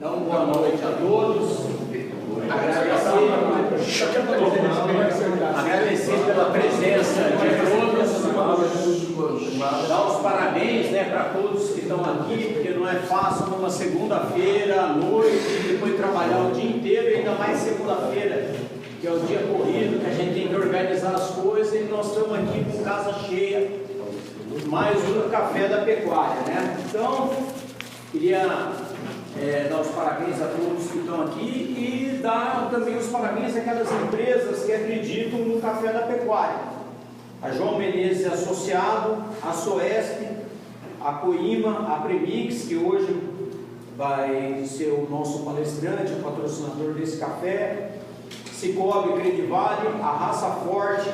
Então, boa noite a todos. Agradecer pela presença de todos. Dar os parabéns para todos que estão aqui, porque não é fácil numa segunda-feira à noite, depois trabalhar o dia inteiro, e ainda mais segunda-feira, que é o dia corrido, que a gente tem que organizar as coisas, e nós estamos aqui com casa cheia, mais um café da pecuária, né? Então, queria dar os parabéns a todos que estão aqui e dar também os parabéns àquelas empresas que acreditam no café da pecuária. A João Menezes Associado, a Soesp, a Coima, a Premix, que hoje vai ser o nosso palestrante, o patrocinador desse café, Cicobi Credivale, a Raça Forte,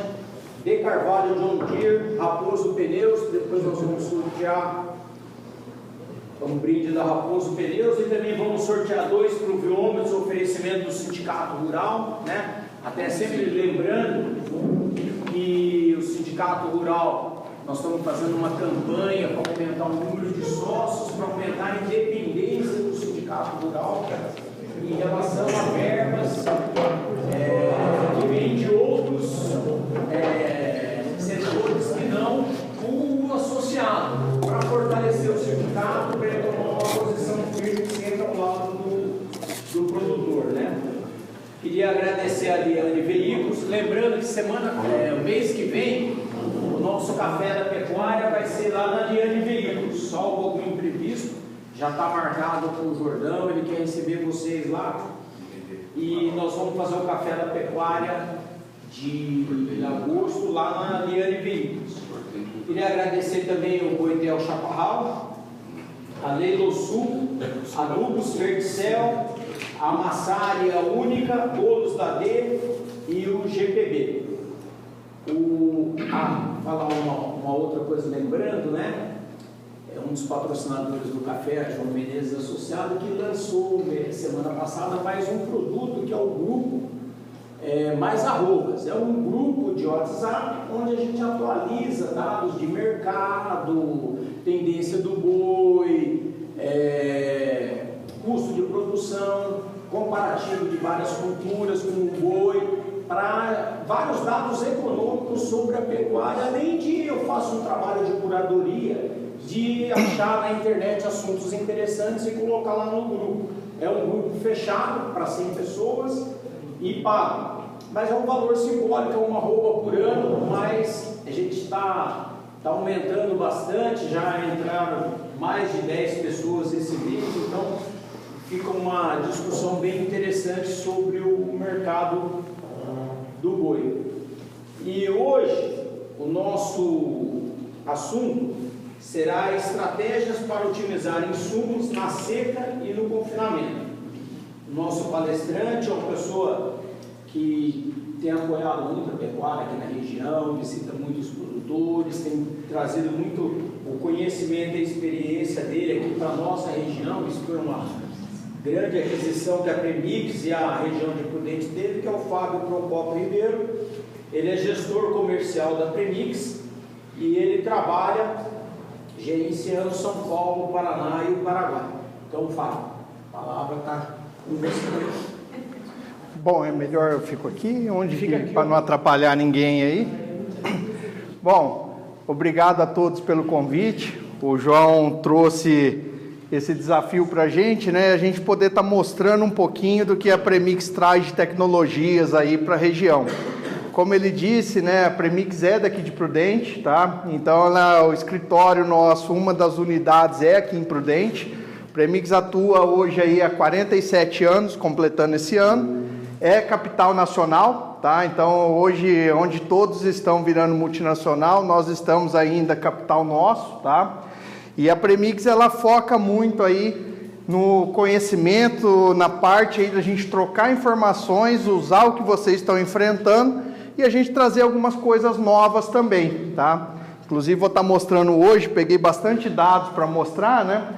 De Carvalho John Deere, Raposo Pneus, depois nós vamos sortear um brinde da Raposo Pneus, e também vamos sortear 2 pluviômetros, oferecimento do Sindicato Rural, né? Até sempre lembrando que o Sindicato Rural, nós estamos fazendo uma campanha para aumentar o número de sócios, para aumentar a independência do Sindicato Rural em relação a verbas que vêm de outros setores que não o associado, para fortalecer o sindicato, para ele tomar uma posição firme sempre ao lado do produtor, né? Queria agradecer a Liane Veículos, lembrando que mês que vem, o nosso café da pecuária vai ser lá na Liane Veículos, salvo algum imprevisto, já está marcado com o Jordão, ele quer receber vocês lá, e nós vamos fazer o café da pecuária de agosto lá na Liane Veículos. Queria agradecer também o Boitel Chaparral, a Leilo Sul, a Lubos Verticel, a Massária Única, Bolos da D e o GPB. Falar uma outra coisa, lembrando, né? É um dos patrocinadores do café, a João Menezes Associado, que lançou semana passada mais um produto que é o grupo Mais Arrobas. É um grupo de WhatsApp onde a gente atualiza dados de mercado, tendência do boi, custo de produção, comparativo de várias culturas com o boi, para vários dados econômicos sobre a pecuária, além de eu faço um trabalho de curadoria, de achar na internet assuntos interessantes e colocar lá no grupo. É um grupo fechado para 100 pessoas e pago, mas é um valor simbólico, é uma arroba por ano, mas a gente está aumentando bastante, já entraram mais de 10 pessoas esse mês, então fica uma discussão bem interessante sobre o mercado do boi. E hoje o nosso assunto será estratégias para otimizar insumos na seca e no confinamento. O nosso palestrante é uma pessoa que tem apoiado muito a pecuária aqui na região, visita muitos produtores, tem trazido muito o conhecimento e a experiência dele aqui para a nossa região. Isso foi uma grande aquisição que a Premix e a região de Prudente teve, que é o Fábio Procópio Ribeiro. Ele é gestor comercial da Premix e ele trabalha gerenciando São Paulo, Paraná e o Paraguai. Então, Fábio, a palavra está com você. Bom, é melhor eu fico aqui, para não atrapalhar ninguém aí. Bom, obrigado a todos pelo convite. O João trouxe esse desafio para a gente, né? A gente poder estar mostrando um pouquinho do que a Premix traz de tecnologias aí para a região. Como ele disse, né? A Premix é daqui de Prudente, tá? Então, o escritório nosso, uma das unidades é aqui em Prudente. A Premix atua hoje aí há 47 anos, completando esse ano. É capital nacional, tá? Então hoje, onde todos estão virando multinacional, nós estamos ainda capital nosso, tá? E a Premix, ela foca muito aí no conhecimento, na parte aí da gente trocar informações, usar o que vocês estão enfrentando e a gente trazer algumas coisas novas também, tá? Inclusive vou estar mostrando hoje, peguei bastante dados para mostrar, né?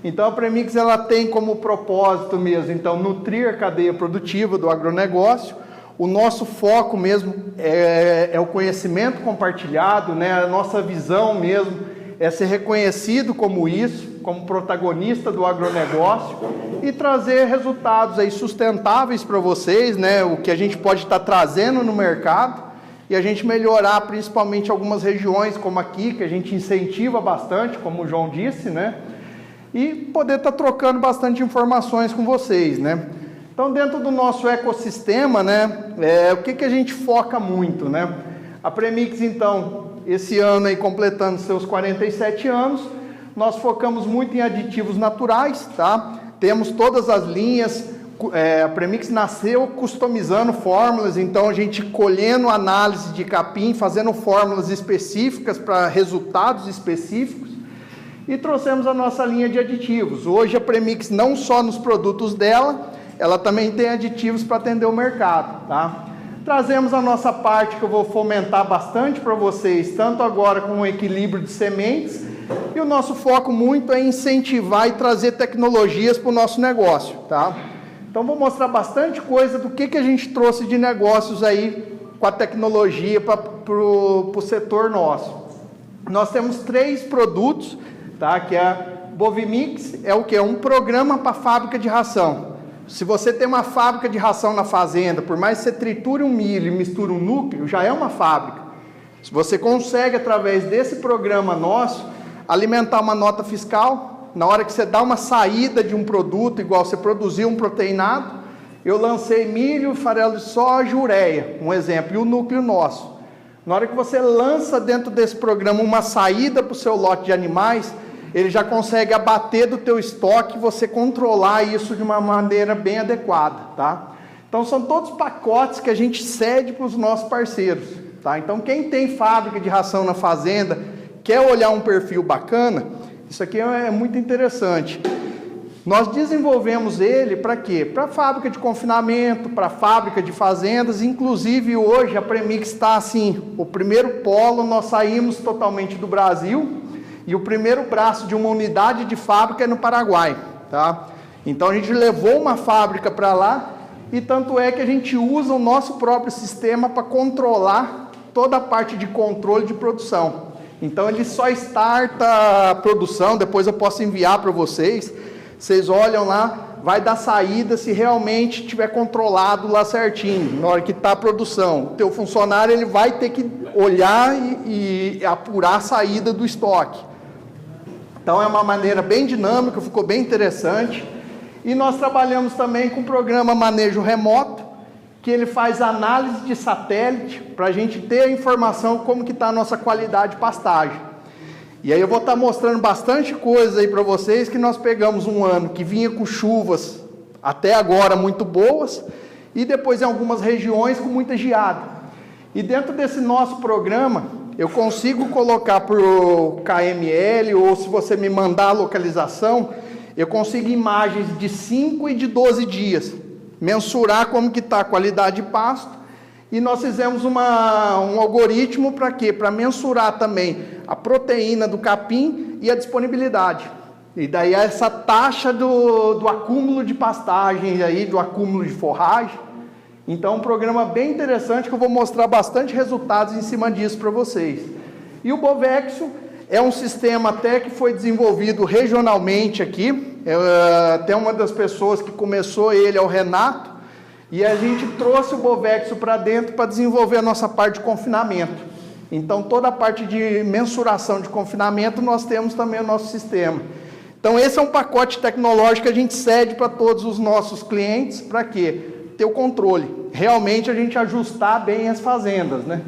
Então a Premix, ela tem como propósito mesmo, então, nutrir a cadeia produtiva do agronegócio. O nosso foco mesmo é o conhecimento compartilhado, né? A nossa visão mesmo é ser reconhecido como isso, como protagonista do agronegócio e trazer resultados aí sustentáveis para vocês, né? O que a gente pode estar trazendo no mercado e a gente melhorar principalmente algumas regiões como aqui, que a gente incentiva bastante, como o João disse, né? E poder estar trocando bastante informações com vocês, né? Então, dentro do nosso ecossistema, né? O que a gente foca muito, né? A Premix, então, esse ano aí completando seus 47 anos, nós focamos muito em aditivos naturais, tá? Temos todas as linhas, a Premix nasceu customizando fórmulas, então a gente colhendo análise de capim, fazendo fórmulas específicas para resultados específicos e trouxemos a nossa linha de aditivos. Hoje a Premix não só nos produtos dela, ela também tem aditivos para atender o mercado, tá? Trazemos a nossa parte que eu vou fomentar bastante para vocês, tanto agora com o equilíbrio de sementes, e o nosso foco muito é incentivar e trazer tecnologias para o nosso negócio, tá? Então vou mostrar bastante coisa do que a gente trouxe de negócios aí com a tecnologia para o setor nosso. Nós temos 3 produtos, tá? Que é a Bovimix, é o que? É um programa para fábrica de ração. Se você tem uma fábrica de ração na fazenda, por mais que você triture um milho e misture um núcleo, já é uma fábrica. Se você consegue, através desse programa nosso, alimentar uma nota fiscal, na hora que você dá uma saída de um produto, igual você produziu um proteinado, eu lancei milho, farelo de soja, ureia, um exemplo, e o núcleo nosso. Na hora que você lança dentro desse programa uma saída para o seu lote de animais, ele já consegue abater do teu estoque e você controlar isso de uma maneira bem adequada, tá? Então são todos pacotes que a gente cede para os nossos parceiros, tá? Então quem tem fábrica de ração na fazenda, quer olhar um perfil bacana, isso aqui é muito interessante. Nós desenvolvemos ele para quê? Para fábrica de confinamento, para fábrica de fazendas, inclusive hoje a Premix está assim, o primeiro polo, nós saímos totalmente do Brasil, e o primeiro braço de uma unidade de fábrica é no Paraguai, tá? Então a gente levou uma fábrica para lá e tanto é que a gente usa o nosso próprio sistema para controlar toda a parte de controle de produção. Então ele só starta a produção, depois eu posso enviar para vocês, vocês olham lá, vai dar saída se realmente tiver controlado lá certinho, na hora que está a produção. O teu funcionário ele vai ter que olhar e apurar a saída do estoque. Então é uma maneira bem dinâmica, ficou bem interessante. E nós trabalhamos também com o programa Manejo Remoto, que ele faz análise de satélite para a gente ter a informação como que está a nossa qualidade de pastagem. E aí eu vou estar mostrando bastante coisa aí para vocês, que nós pegamos um ano que vinha com chuvas até agora muito boas, e depois em algumas regiões com muita geada. E dentro desse nosso programa, eu consigo colocar por KML, ou se você me mandar a localização, eu consigo imagens de 5 e de 12 dias, mensurar como que está a qualidade de pasto, e nós fizemos um algoritmo para quê? Para mensurar também a proteína do capim e a disponibilidade. E daí essa taxa do acúmulo de pastagem, aí, do acúmulo de forragem. Então, um programa bem interessante que eu vou mostrar bastante resultados em cima disso para vocês. E o Bovexio é um sistema até que foi desenvolvido regionalmente aqui. Até uma das pessoas que começou ele é o Renato. E a gente trouxe o Bovexio para dentro para desenvolver a nossa parte de confinamento. Então, toda a parte de mensuração de confinamento, nós temos também o nosso sistema. Então, esse é um pacote tecnológico que a gente cede para todos os nossos clientes. Para quê? Ter o controle, realmente a gente ajustar bem as fazendas, né?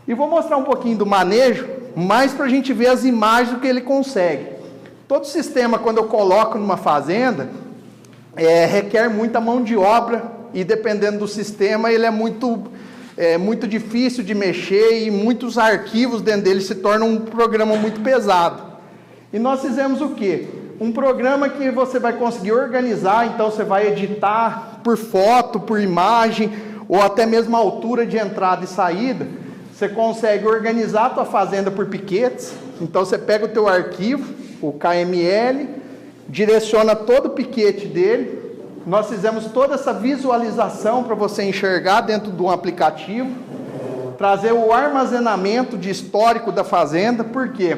E vou mostrar um pouquinho do manejo, mais para a gente ver as imagens do que ele consegue. Todo sistema, quando eu coloco numa fazenda, requer muita mão de obra, e dependendo do sistema, ele é muito difícil de mexer, e muitos arquivos dentro dele se tornam um programa muito pesado. E nós fizemos o quê? Um programa que você vai conseguir organizar, então você vai editar por foto, por imagem, ou até mesmo a altura de entrada e saída. Você consegue organizar a tua fazenda por piquetes, então você pega o teu arquivo, o KML, direciona todo o piquete dele. Nós fizemos toda essa visualização para você enxergar dentro de um aplicativo, trazer o armazenamento de histórico da fazenda, por quê?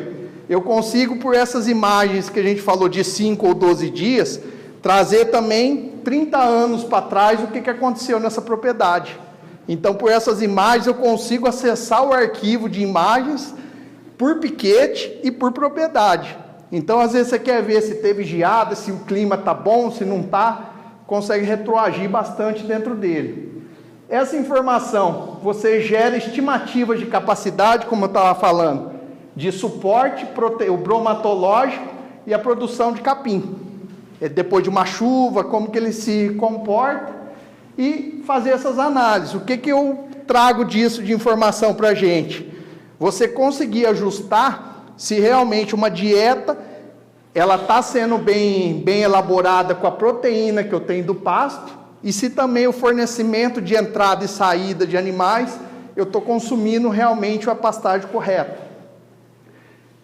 eu consigo, por essas imagens que a gente falou de 5 ou 12 dias, trazer também 30 anos para trás o que aconteceu nessa propriedade. Então, por essas imagens, eu consigo acessar o arquivo de imagens por piquete e por propriedade. Então, às vezes você quer ver se teve geada, se o clima está bom, se não está, consegue retroagir bastante dentro dele. Essa informação, você gera estimativas de capacidade, como eu estava falando, de suporte, o bromatológico e a produção de capim. Depois de uma chuva, como que ele se comporta e fazer essas análises. O que eu trago disso de informação para a gente? Você conseguir ajustar se realmente uma dieta ela está sendo bem elaborada com a proteína que eu tenho do pasto e se também o fornecimento de entrada e saída de animais eu estou consumindo realmente a pastagem correta.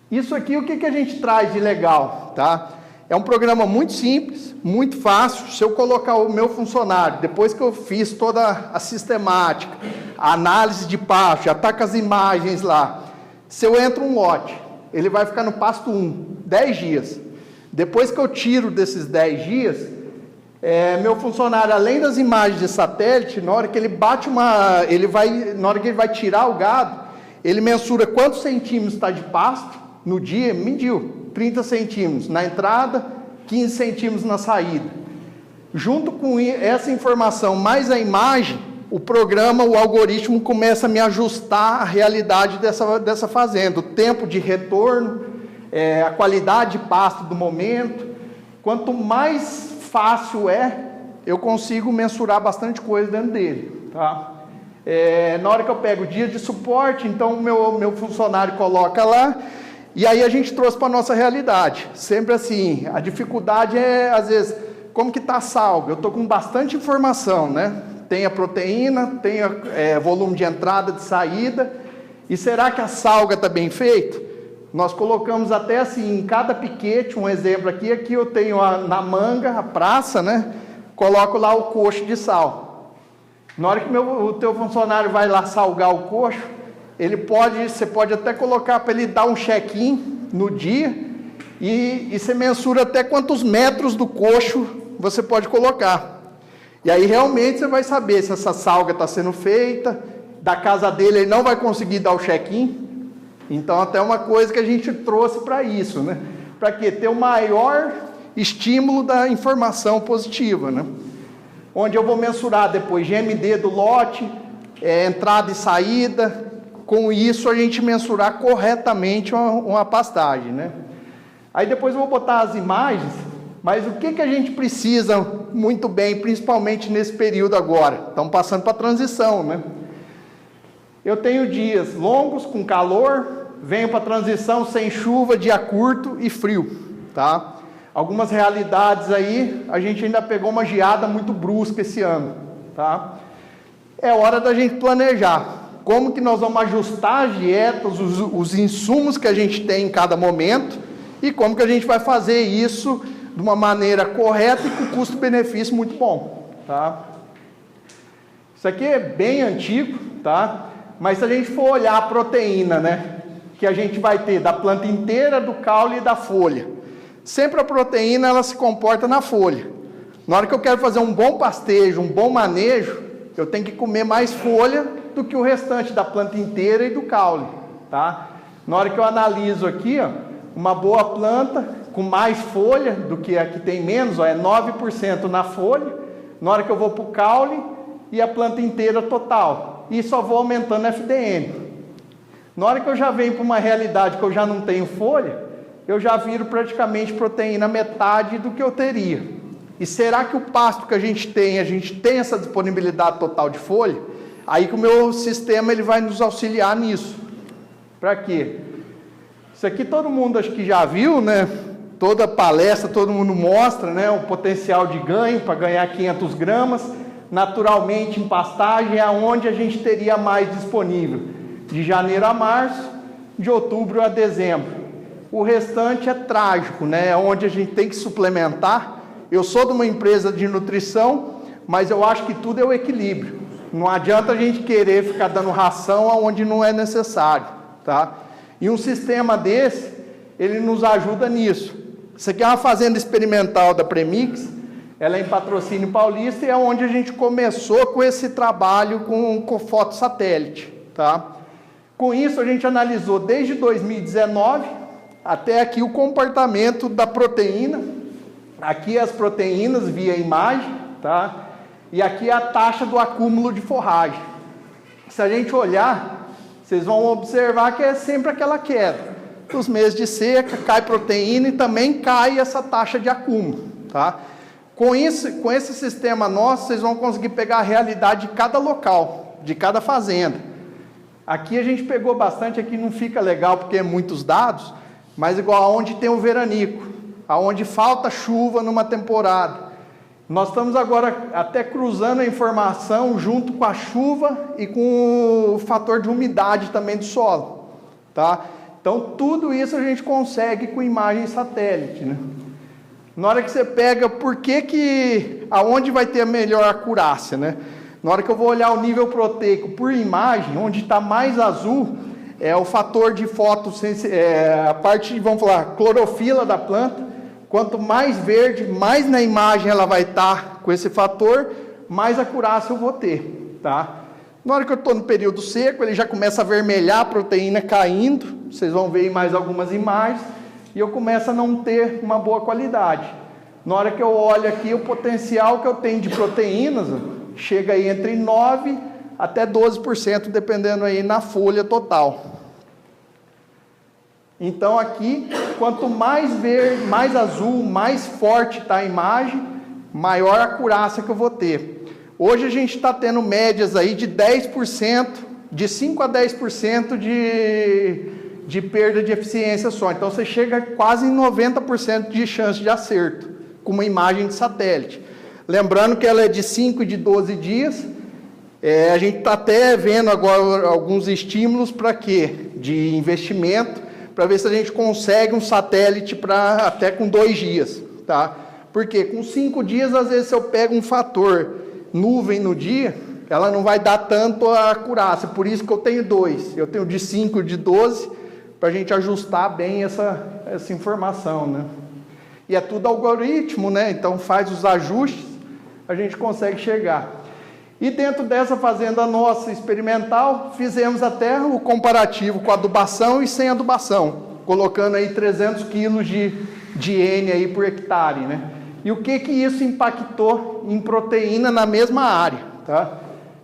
Isso aqui, o que a gente traz de legal, tá? É um programa muito simples, muito fácil. Se eu colocar o meu funcionário, depois que eu fiz toda a sistemática, a análise de pasto, já está com as imagens lá. Se eu entro um lote, ele vai ficar no pasto 1, 10 dias. Depois que eu tiro desses 10 dias, meu funcionário, além das imagens de satélite, na hora que ele bate na hora que ele vai tirar o gado, ele mensura quantos centímetros está de pasto no dia, mediu 30 centímetros na entrada, 15 centímetros na saída. Junto com essa informação, mais a imagem, o programa, o algoritmo começa a me ajustar à realidade dessa fazenda, o tempo de retorno, a qualidade de pasto do momento. Quanto mais fácil eu consigo mensurar bastante coisa dentro dele, tá? Na hora que eu pego o dia de suporte, então o meu funcionário coloca lá, e aí a gente trouxe para a nossa realidade. Sempre assim, a dificuldade às vezes, como que está a salga? Eu estou com bastante informação, né? Tem a proteína, tem volume de entrada, de saída, e será que a salga está bem feita? Nós colocamos até assim, em cada piquete, um exemplo aqui eu tenho na manga, a praça, né? Coloco lá o coxo de sal. Na hora que o teu funcionário vai lá salgar o coxo, você pode até colocar para ele dar um check-in no dia e você mensura até quantos metros do coxo você pode colocar. E aí realmente você vai saber se essa salga está sendo feita, da casa dele ele não vai conseguir dar o check-in. Então até uma coisa que a gente trouxe para isso, né? Para quê? Ter o maior estímulo da informação positiva, né? Onde eu vou mensurar depois GMD do lote, entrada e saída. Com isso a gente mensurar corretamente uma pastagem, né? Aí depois eu vou botar as imagens, mas o que a gente precisa muito bem, principalmente nesse período agora? Estamos passando para a transição, né? Eu tenho dias longos com calor, venho para a transição sem chuva, dia curto e frio, tá? Algumas realidades aí, a gente ainda pegou uma geada muito brusca esse ano, tá? É hora da gente planejar. Como que nós vamos ajustar as dietas, os insumos que a gente tem em cada momento e como que a gente vai fazer isso de uma maneira correta e com custo-benefício muito bom, tá? Isso aqui é bem antigo, tá? Mas se a gente for olhar a proteína, né, que a gente vai ter da planta inteira, do caule e da folha, sempre a proteína ela se comporta na folha. Na hora que eu quero fazer um bom pastejo, um bom manejo, eu tenho que comer mais folha do que o restante da planta inteira e do caule, tá? Na hora que eu analiso aqui, ó, uma boa planta com mais folha do que a que tem menos, ó, é 9% na folha. Na hora que eu vou para o caule e a planta inteira total, e só vou aumentando FDM. Na hora que eu já venho para uma realidade que eu já não tenho folha, eu já viro praticamente proteína metade do que eu teria. E será que o pasto que a gente tem essa disponibilidade total de folha? Aí que o meu sistema ele vai nos auxiliar nisso. Para quê? Isso aqui todo mundo acho que já viu, né? Toda palestra, todo mundo mostra, né? O potencial de ganho para ganhar 500 gramas. Naturalmente, em pastagem é onde a gente teria mais disponível. De janeiro a março, de outubro a dezembro. O restante é trágico, né? É onde a gente tem que suplementar. Eu sou de uma empresa de nutrição, mas eu acho que tudo é o equilíbrio. Não adianta a gente querer ficar dando ração aonde não é necessário, tá? E um sistema desse, ele nos ajuda nisso. Isso aqui é uma fazenda experimental da Premix, ela é em Patrocínio Paulista e é onde a gente começou com esse trabalho com fotossatélite, tá? Com isso a gente analisou desde 2019 até aqui o comportamento da proteína, aqui as proteínas via imagem, tá? E aqui a taxa do acúmulo de forragem. Se a gente olhar, vocês vão observar que é sempre aquela queda. Nos meses de seca, cai proteína e também cai essa taxa de acúmulo, tá? Com esse sistema nosso, vocês vão conseguir pegar a realidade de cada local, de cada fazenda. Aqui a gente pegou bastante, aqui não fica legal porque é muitos dados, mas igual aonde tem o veranico, aonde falta chuva numa temporada. Nós estamos agora até cruzando a informação junto com a chuva e com o fator de umidade também do solo, tá? Então tudo isso a gente consegue com imagem satélite, né? Na hora que você pega, aonde vai ter a melhor acurácia, né? Na hora que eu vou olhar o nível proteico por imagem, onde está mais azul, é o fator de a parte, vamos falar, clorofila da planta. Quanto mais verde, mais na imagem ela vai estar com esse fator, mais acurácia eu vou ter, tá? Na hora que eu estou no período seco, ele já começa a avermelhar, a proteína caindo, vocês vão ver em mais algumas imagens, e eu começo a não ter uma boa qualidade. Na hora que eu olho aqui, o potencial que eu tenho de proteínas chega aí entre 9% até 12%, dependendo aí na folha total. Então aqui, quanto mais verde, mais azul, mais forte está a imagem, maior a acurácia que eu vou ter. Hoje a gente está tendo médias aí de 10%, de 5% a 10% de perda de eficiência só. Então você chega quase em 90% de chance de acerto com uma imagem de satélite. Lembrando que ela é de 5 e de 12 dias. A gente está até vendo agora alguns estímulos para quê? De investimento, para ver se a gente consegue um satélite para até com 2 dias, tá? Porque com 5 dias, às vezes, se eu pego um fator nuvem no dia, ela não vai dar tanto a acurácia, por isso que eu tenho 2. Eu tenho de 5 e de 12, para a gente ajustar bem essa informação, né? E é tudo algoritmo, né? Então faz os ajustes, a gente consegue chegar. E dentro dessa fazenda nossa experimental, fizemos até o comparativo com adubação e sem adubação, colocando aí 300 quilos de N aí por hectare, né? E o que isso impactou em proteína na mesma área, tá?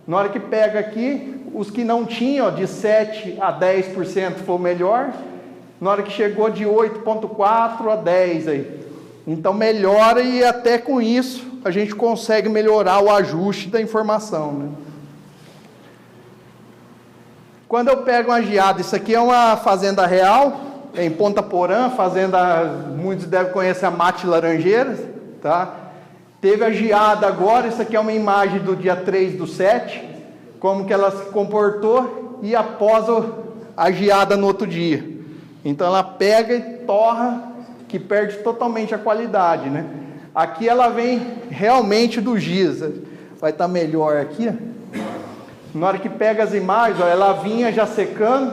Na hora que pega aqui, os que não tinham, de 7% a 10% foi o melhor, na hora que chegou de 8,4% a 10% aí. Então melhora e até com isso a gente consegue melhorar o ajuste da informação, né? Quando eu pego uma geada, isso aqui é uma fazenda real, em Ponta Porã, fazenda, muitos devem conhecer a Mate Laranjeiras, tá? Teve a geada agora, isso aqui é uma imagem do dia 3/7, como que ela se comportou e após a geada no outro dia. Então ela pega e torra, que perde totalmente a qualidade, né? Aqui ela vem realmente do giz, vai estar melhor aqui. Na hora que pega as imagens, ó, ela vinha já secando,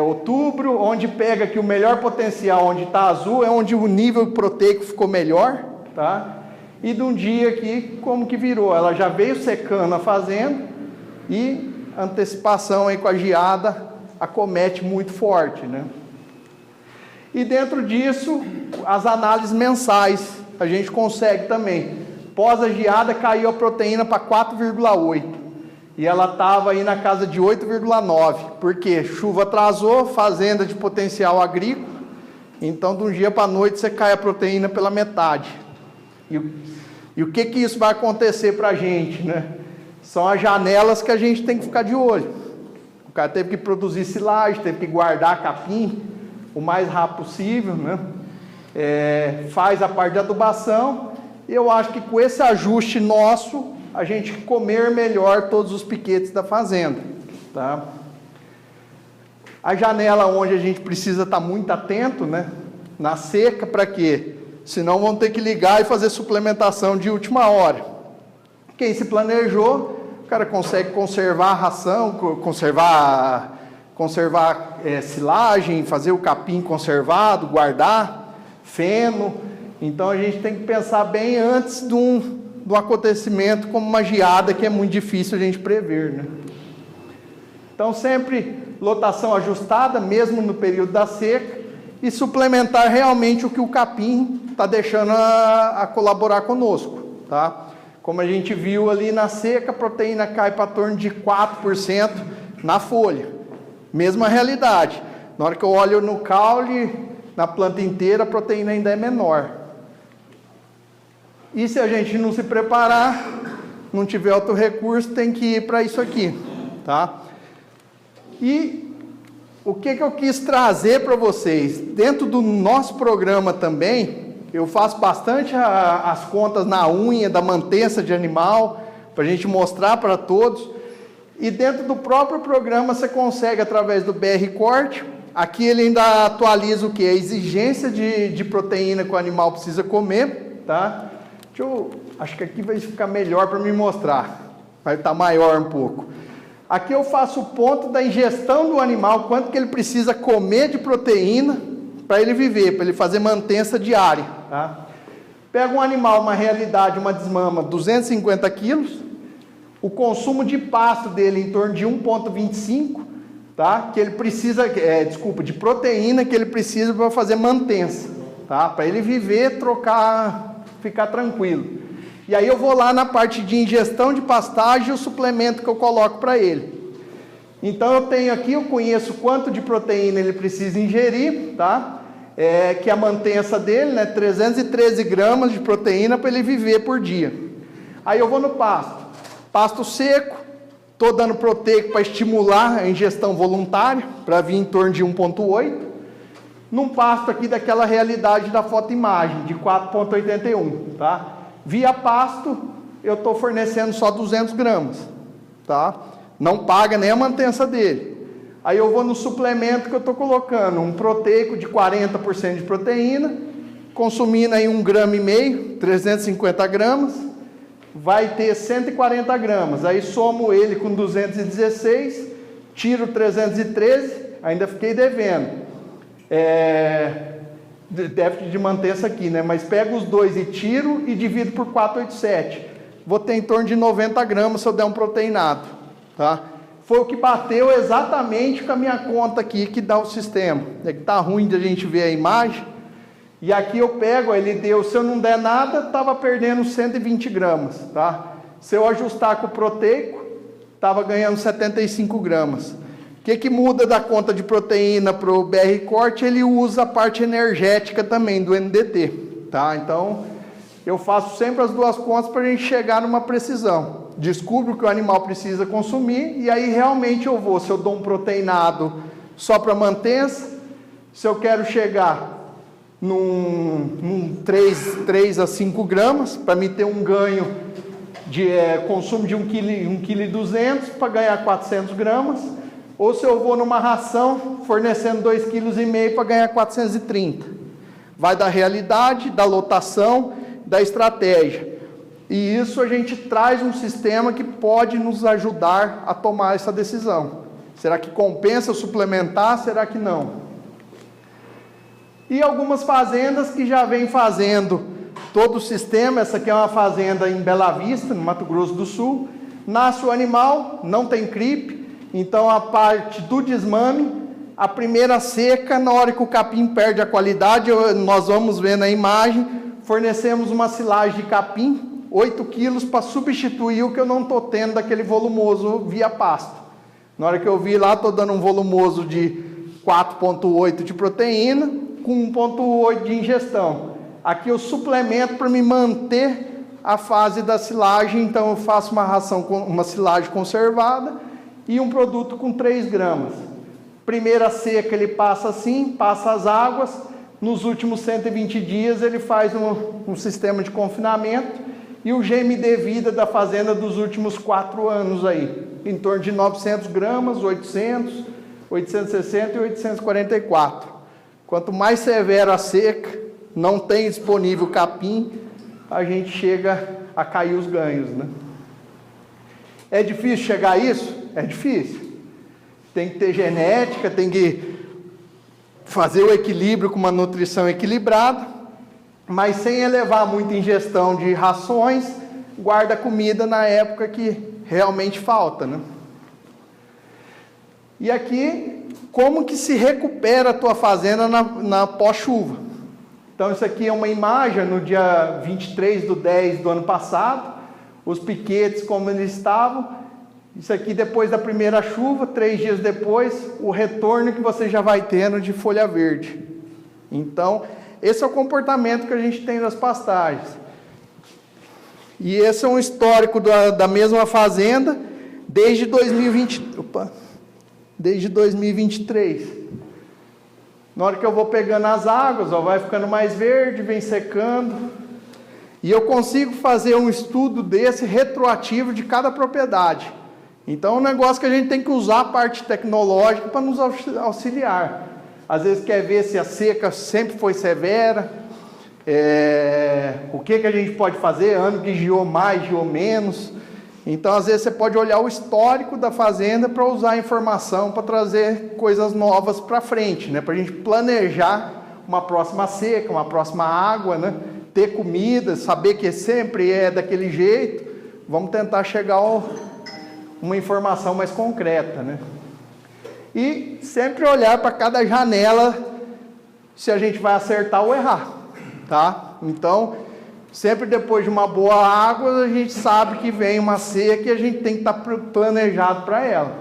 outubro, onde pega aqui o melhor potencial, onde está azul, é onde o nível proteico ficou melhor, tá? E de um dia aqui, como que virou? Ela já veio secando a fazenda e a antecipação aí com a geada acomete muito forte, né? E dentro disso, as análises mensais, a gente consegue também. Pós a geada, caiu a proteína para 4,8. E ela estava aí na casa de 8,9. Porque chuva atrasou, fazenda de potencial agrícola. Então, de um dia para a noite, você cai a proteína pela metade. E o que isso vai acontecer para a gente, né? São as janelas que a gente tem que ficar de olho. O cara teve que produzir silagem, teve que guardar capim o mais rápido possível, né? Faz a parte de adubação, e eu acho que com esse ajuste nosso, a gente comer melhor todos os piquetes da fazenda, tá? A janela onde a gente precisa estar muito atento, né? Na seca, para quê? Senão vão ter que ligar e fazer suplementação de última hora. Quem se planejou, o cara consegue conservar a ração, conservar conservar silagem, fazer o capim conservado, guardar, feno. Então a gente tem que pensar bem antes do acontecimento como uma geada, que é muito difícil a gente prever, né? Então sempre lotação ajustada, mesmo no período da seca, e suplementar realmente o que o capim está deixando a colaborar conosco, tá? Como a gente viu ali na seca, a proteína cai para torno de 4% na folha. Mesma realidade. Na hora que eu olho no caule, na planta inteira, a proteína ainda é menor. E se a gente não se preparar, não tiver outro recurso, tem que ir para isso aqui, tá? E o que eu quis trazer para vocês? Dentro do nosso programa também, eu faço bastante as contas na unha da mantença de animal, para a gente mostrar para todos. E dentro do próprio programa você consegue, através do BR Corte, aqui ele ainda atualiza o que? A exigência de proteína que o animal precisa comer, tá? Acho que aqui vai ficar melhor para me mostrar, vai estar maior um pouco. Aqui eu faço o ponto da ingestão do animal, quanto que ele precisa comer de proteína para ele viver, para ele fazer mantença diária, tá? Pega um animal, uma realidade, uma desmama, 250 quilos, o consumo de pasto dele em torno de 1,25, tá? Que ele precisa, de proteína que ele precisa para fazer mantença, tá? Para ele viver, trocar, ficar tranquilo. E aí eu vou lá na parte de ingestão de pastagem e o suplemento que eu coloco para ele. Então eu tenho aqui, eu conheço quanto de proteína ele precisa ingerir, tá? Que a mantença dele, né? 313 gramas de proteína para ele viver por dia. Aí eu vou no pasto. Pasto seco, estou dando proteico para estimular a ingestão voluntária, para vir em torno de 1,8. Num pasto aqui daquela realidade da fotoimagem, de 4,81, tá? Via pasto, eu estou fornecendo só 200 gramas, tá? Não paga nem a mantença dele. Aí eu vou no suplemento que eu estou colocando, um proteico de 40% de proteína, consumindo aí 1,5 grama, 350 gramas, vai ter 140 gramas. Aí somo ele com 216, tiro 313, ainda fiquei devendo. Déficit de mantença aqui, né? Mas pego os dois e tiro e divido por 487. Vou ter em torno de 90 gramas se eu der um proteinado, tá? Foi o que bateu exatamente com a minha conta aqui que dá o sistema. É que tá ruim de a gente ver a imagem. E aqui eu pego, ele deu, se eu não der nada, estava perdendo 120 gramas, tá? Se eu ajustar com o proteico, estava ganhando 75 gramas. O que muda da conta de proteína para o BR Corte? Ele usa a parte energética também do NDT, tá? Então, eu faço sempre as duas contas para a gente chegar numa precisão. Descubro o que o animal precisa consumir e aí realmente eu vou, se eu dou um proteinado só para mantença, se eu quero chegar num 3 a 5 gramas, para me ter um ganho de consumo de 1,2 kg para ganhar 400 gramas, ou se eu vou numa ração fornecendo 2,5 kg para ganhar 430. Vai da realidade, da lotação, da estratégia. E isso a gente traz um sistema que pode nos ajudar a tomar essa decisão. Será que compensa suplementar? Será que não? E algumas fazendas que já vêm fazendo todo o sistema. Essa aqui é uma fazenda em Bela Vista, no Mato Grosso do Sul. Nasce o animal, não tem cripe. Então a parte do desmame, a primeira seca, na hora que o capim perde a qualidade, nós vamos ver na imagem, fornecemos uma silagem de capim, 8 quilos, para substituir o que eu não estou tendo daquele volumoso via pasto. Na hora que eu vi lá, estou dando um volumoso de 4,8 de proteína, com 1,8 de ingestão. Aqui eu suplemento para me manter a fase da silagem, então eu faço uma ração com uma silagem conservada e um produto com 3 gramas. Primeira seca ele passa assim, passa as águas, nos últimos 120 dias ele faz um sistema de confinamento e o GMD vida da fazenda dos últimos 4 anos aí, em torno de 900 gramas, 800, 860 e 844. Quanto mais severa a seca, não tem disponível capim, a gente chega a cair os ganhos, né? É difícil chegar a isso? É difícil. tem que ter genética, tem que fazer o equilíbrio com uma nutrição equilibrada, mas sem elevar muita ingestão de rações, guarda comida na época que realmente falta, né? E aqui, como que se recupera a tua fazenda na pós-chuva? Então, isso aqui é uma imagem no dia 23/10 do ano passado, os piquetes como eles estavam. Isso aqui depois da primeira chuva, 3 dias depois, o retorno que você já vai tendo de folha verde. Então, esse é o comportamento que a gente tem nas pastagens. E esse é um histórico da mesma fazenda desde 2023. Na hora que eu vou pegando as águas, ó, vai ficando mais verde, vem secando. E eu consigo fazer um estudo desse retroativo de cada propriedade. Então é um negócio que a gente tem que usar a parte tecnológica para nos auxiliar. Às vezes quer ver se a seca sempre foi severa, o que a gente pode fazer, ano que giou mais, giou menos. Então, às vezes, você pode olhar o histórico da fazenda para usar a informação para trazer coisas novas para frente, né? Para a gente planejar uma próxima seca, uma próxima água, né? Ter comida, saber que sempre é daquele jeito. Vamos tentar chegar a uma informação mais concreta, né? E sempre olhar para cada janela se a gente vai acertar ou errar, tá? Então, sempre depois de uma boa água, a gente sabe que vem uma seca e a gente tem que estar planejado para ela.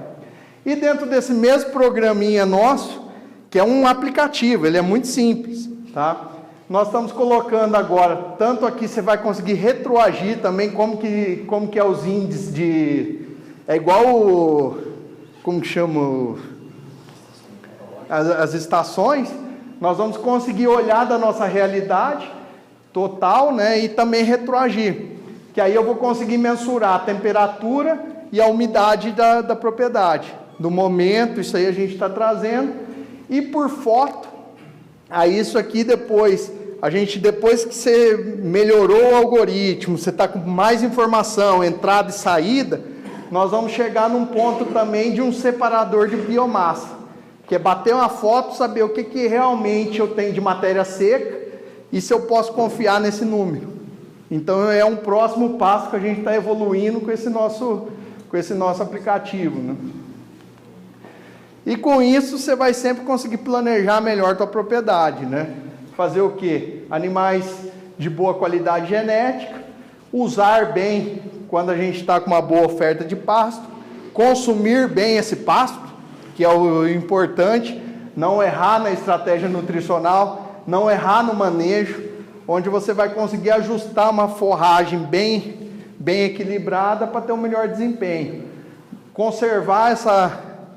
E dentro desse mesmo programinha nosso, que é um aplicativo, ele é muito simples, tá? Nós estamos colocando agora, tanto aqui você vai conseguir retroagir também, como que é os índices de... É igual como que chama? As estações. Nós vamos conseguir olhar da nossa realidade total, né, e também retroagir, que aí eu vou conseguir mensurar a temperatura e a umidade da propriedade, do momento, isso aí a gente está trazendo, e por foto, aí isso aqui depois que você melhorou o algoritmo, você está com mais informação, entrada e saída, nós vamos chegar num ponto também de um separador de biomassa, que é bater uma foto, saber o que realmente eu tenho de matéria seca, e se eu posso confiar nesse número. Então é um próximo passo que a gente está evoluindo com esse nosso aplicativo, né? E com isso você vai sempre conseguir planejar melhor a tua propriedade, né? Fazer o quê? Animais de boa qualidade genética, usar bem quando a gente está com uma boa oferta de pasto, consumir bem esse pasto, que é o importante, não errar na estratégia nutricional, não errar no manejo, onde você vai conseguir ajustar uma forragem bem equilibrada para ter um melhor desempenho. Conservar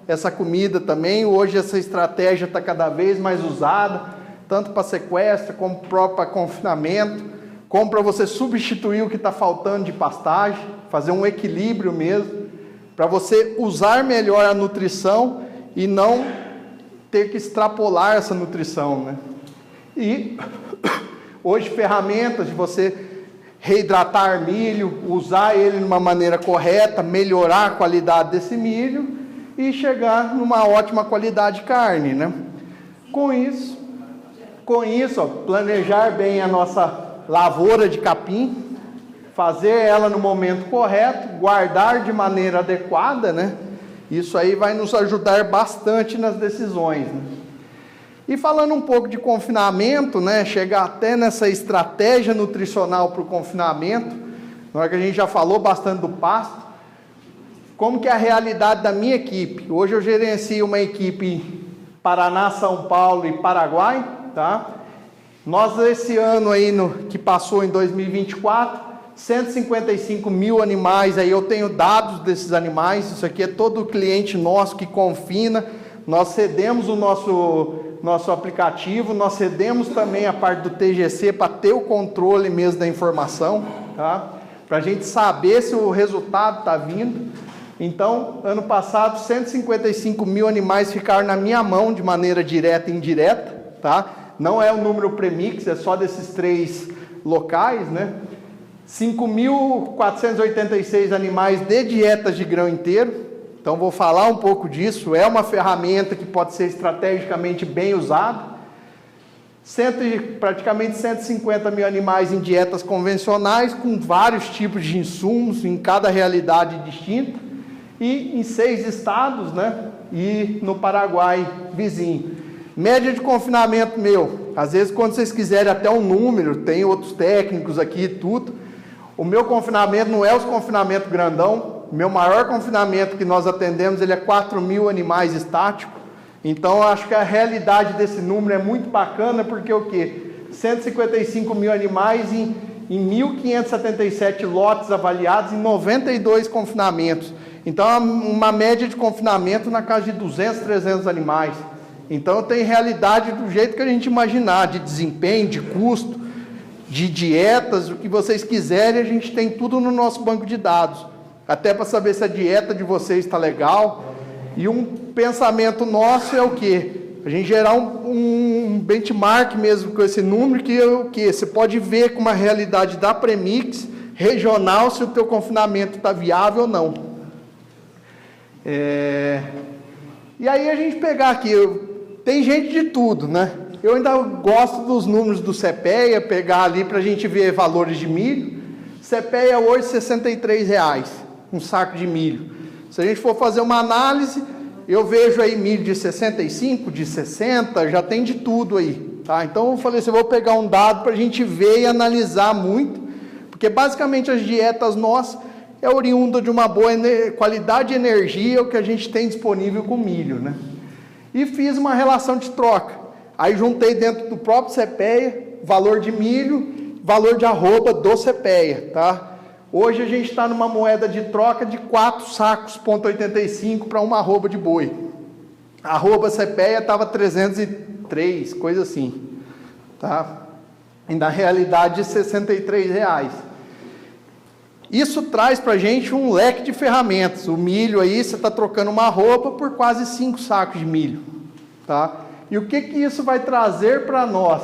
essa comida também, hoje essa estratégia está cada vez mais usada, tanto para sequestro, como para confinamento, como para você substituir o que está faltando de pastagem, fazer um equilíbrio mesmo, para você usar melhor a nutrição e não ter que extrapolar essa nutrição, né? E hoje ferramentas de você reidratar milho, usar ele de uma maneira correta, melhorar a qualidade desse milho e chegar numa ótima qualidade de carne, né? Com isso, ó, planejar bem a nossa lavoura de capim, fazer ela no momento correto, guardar de maneira adequada, né? Isso aí vai nos ajudar bastante nas decisões, né? E falando um pouco de confinamento, né, chegar até nessa estratégia nutricional para o confinamento, na hora que a gente já falou bastante do pasto, como que é a realidade da minha equipe? Hoje eu gerencio uma equipe Paraná, São Paulo e Paraguai, tá? Nós esse ano aí, que passou em 2024, 155 mil animais, aí eu tenho dados desses animais, isso aqui é todo cliente nosso que confina, nós cedemos o nosso aplicativo, nós cedemos também a parte do TGC para ter o controle mesmo da informação, tá? Para a gente saber se o resultado está vindo. Então, ano passado, 155 mil animais ficaram na minha mão de maneira direta e indireta, tá? Não é o número premix, é só desses 3 locais, né? 5.486 animais de dietas de grão inteiro, Então vou falar um pouco disso. É uma ferramenta que pode ser estrategicamente bem usada. Praticamente 150 mil animais em dietas convencionais, com vários tipos de insumos, em cada realidade distinta, e em 6 estados, né? E no Paraguai vizinho. Média de confinamento meu, às vezes quando vocês quiserem até um número, tem outros técnicos aqui e tudo. O meu confinamento não é os confinamentos grandão. O meu maior confinamento que nós atendemos, ele é 4 mil animais estáticos. Então, eu acho que a realidade desse número é muito bacana, porque o quê? 155 mil animais em 1.577 lotes avaliados, em 92 confinamentos. Então, uma média de confinamento na casa de 200, 300 animais. Então, tem realidade do jeito que a gente imaginar, de desempenho, de custo, de dietas, o que vocês quiserem, a gente tem tudo no nosso banco de dados. Até para saber se a dieta de vocês está legal. E um pensamento nosso é o quê? A gente gerar um benchmark mesmo com esse número, que é o quê? Você pode ver com uma realidade da Premix regional se o teu confinamento está viável ou não. E aí a gente pegar aqui, tem gente de tudo, né? Eu ainda gosto dos números do CPEA, pegar ali para a gente ver valores de milho. CPEA hoje R$ 63,00, um saco de milho. Se a gente for fazer uma análise, eu vejo aí milho de 65, de 60, já tem de tudo aí, tá? Então eu falei assim, eu vou pegar um dado para a gente ver e analisar muito, porque basicamente as dietas nossas é oriunda de uma boa qualidade de energia, o que a gente tem disponível com milho, né? E fiz uma relação de troca. Aí juntei dentro do próprio CPEA, valor de milho, valor de arroba do CPEA, tá? Hoje a gente está numa moeda de troca de 4 sacos, 0,85 para uma arroba de boi. A arroba CPEA estava 303, coisa assim, tá? E na realidade R$ 63,00. Isso traz para a gente um leque de ferramentas. O milho aí, você está trocando uma arroba por quase 5 sacos de milho, tá? E o que isso vai trazer para nós?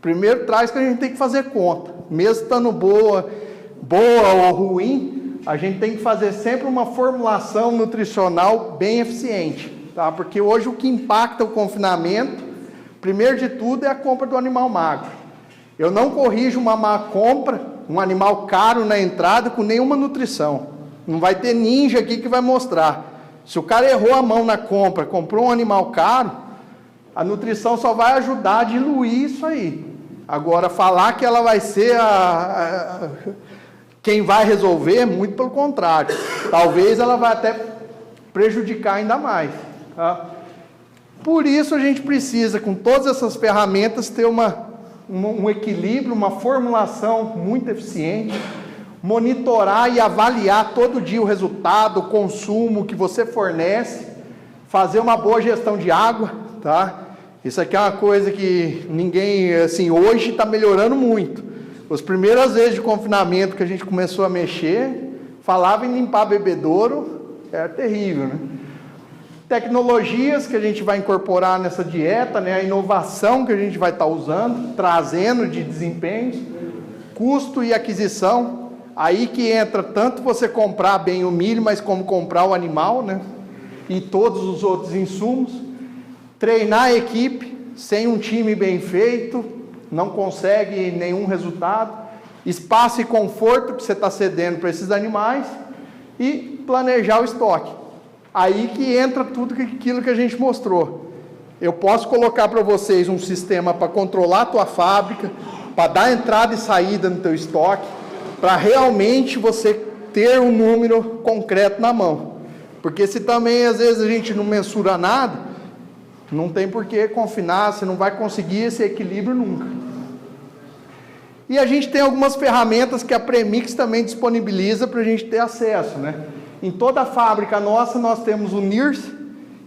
Primeiro traz que a gente tem que fazer conta. Mesmo estando boa ou ruim, a gente tem que fazer sempre uma formulação nutricional bem eficiente, tá? Porque hoje o que impacta o confinamento, primeiro de tudo, é a compra do animal magro. Eu não corrijo uma má compra, um animal caro na entrada com nenhuma nutrição. Não vai ter ninja aqui que vai mostrar. Se o cara errou a mão na compra, comprou um animal caro, a nutrição só vai ajudar a diluir isso aí. Agora, falar que ela vai ser quem vai resolver, muito pelo contrário. Talvez ela vai até prejudicar ainda mais, tá? Por isso a gente precisa, com todas essas ferramentas, ter um equilíbrio, uma formulação muito eficiente, monitorar e avaliar todo dia o resultado, o consumo que você fornece, fazer uma boa gestão de água, tá? Isso aqui é uma coisa que ninguém, assim, hoje está melhorando muito. As primeiras vezes de confinamento que a gente começou a mexer, falava em limpar bebedouro, era terrível, né? Tecnologias que a gente vai incorporar nessa dieta, né? A inovação que a gente vai estar usando, trazendo de desempenhos, custo e aquisição, aí que entra tanto você comprar bem o milho, mas como comprar o animal, né? E todos os outros insumos. Treinar a equipe, sem um time bem feito, não consegue nenhum resultado. Espaço e conforto que você está cedendo para esses animais e planejar o estoque. Aí que entra tudo aquilo que a gente mostrou. Eu posso colocar para vocês um sistema para controlar a tua fábrica, para dar entrada e saída no teu estoque, para realmente você ter um número concreto na mão. Porque se também às vezes a gente não mensura nada, não tem por que confinar, você não vai conseguir esse equilíbrio nunca. E a gente tem algumas ferramentas que a Premix também disponibiliza para a gente ter acesso, né? Em toda a fábrica nossa nós temos o NIRS,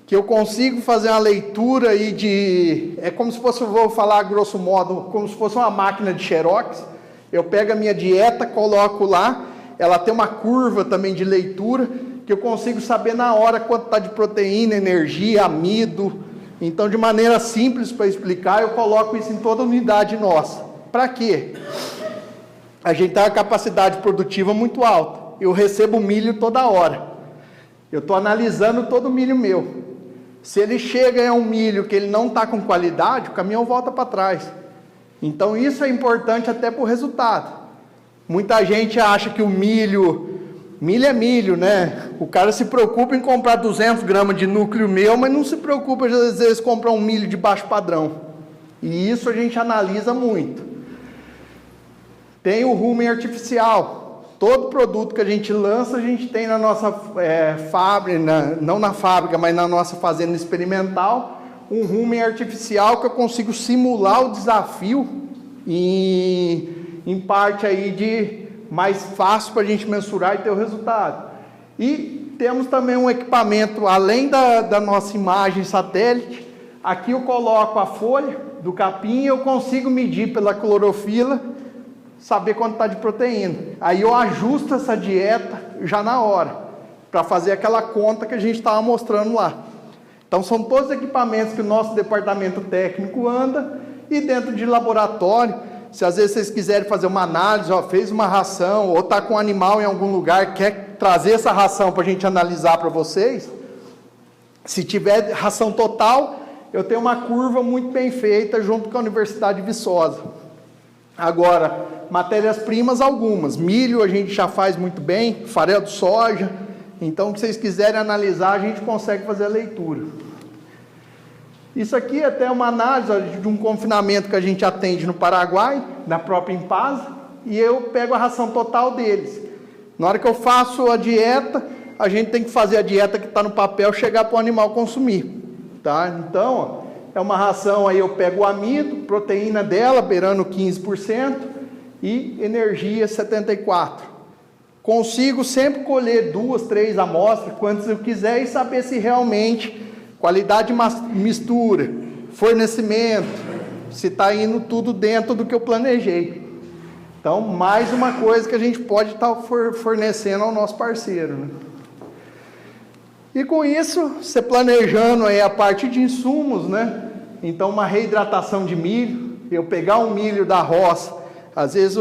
que eu consigo fazer uma leitura aí de... É como se fosse, vou falar grosso modo, como se fosse uma máquina de Xerox. Eu pego a minha dieta, coloco lá, ela tem uma curva também de leitura, que eu consigo saber na hora quanto está de proteína, energia, amido. Então, de maneira simples para explicar, eu coloco isso em toda unidade nossa. Para quê? A gente tem uma capacidade produtiva muito alta. Eu recebo milho toda hora. Eu estou analisando todo o milho meu. Se ele chega a um milho que ele não está com qualidade, o caminhão volta para trás. Então isso é importante até para o resultado. Muita gente acha que o milho é milho, né? O cara se preocupa em comprar 200 gramas de núcleo meu, mas não se preocupa às vezes comprar um milho de baixo padrão. E isso a gente analisa muito. Tem o rumen artificial. Todo produto que a gente lança, a gente tem na nossa fábrica, não na fábrica, mas na nossa fazenda experimental, um rumen artificial que eu consigo simular o desafio em parte aí de mais fácil para a gente mensurar e ter o resultado. E temos também um equipamento, além da nossa imagem satélite, aqui eu coloco a folha do capim e eu consigo medir pela clorofila, saber quanto está de proteína. Aí eu ajusto essa dieta já na hora, para fazer aquela conta que a gente estava mostrando lá. Então são todos equipamentos que o nosso departamento técnico anda, e dentro de laboratório, se às vezes vocês quiserem fazer uma análise, ó, fez uma ração, ou está com um animal em algum lugar, quer trazer essa ração para a gente analisar para vocês, se tiver ração total, eu tenho uma curva muito bem feita junto com a Universidade de Viçosa. Agora, matérias-primas algumas, milho a gente já faz muito bem, farelo de soja, então se vocês quiserem analisar, a gente consegue fazer a leitura. Isso aqui é até uma análise de um confinamento que a gente atende no Paraguai, na própria Impasa, e eu pego a ração total deles. Na hora que eu faço a dieta, a gente tem que fazer a dieta que está no papel chegar para o animal consumir. Tá? Então, ó, é uma ração, aí eu pego o amido, proteína dela, beirando 15%, e energia 74%. Consigo sempre colher 2, 3 amostras, quantas eu quiser, e saber se realmente qualidade de mistura, fornecimento, se está indo tudo dentro do que eu planejei. Então, mais uma coisa que a gente pode estar fornecendo ao nosso parceiro, né? E com isso, você planejando aí a parte de insumos, né? Então, uma reidratação de milho, eu pegar um milho da roça, às vezes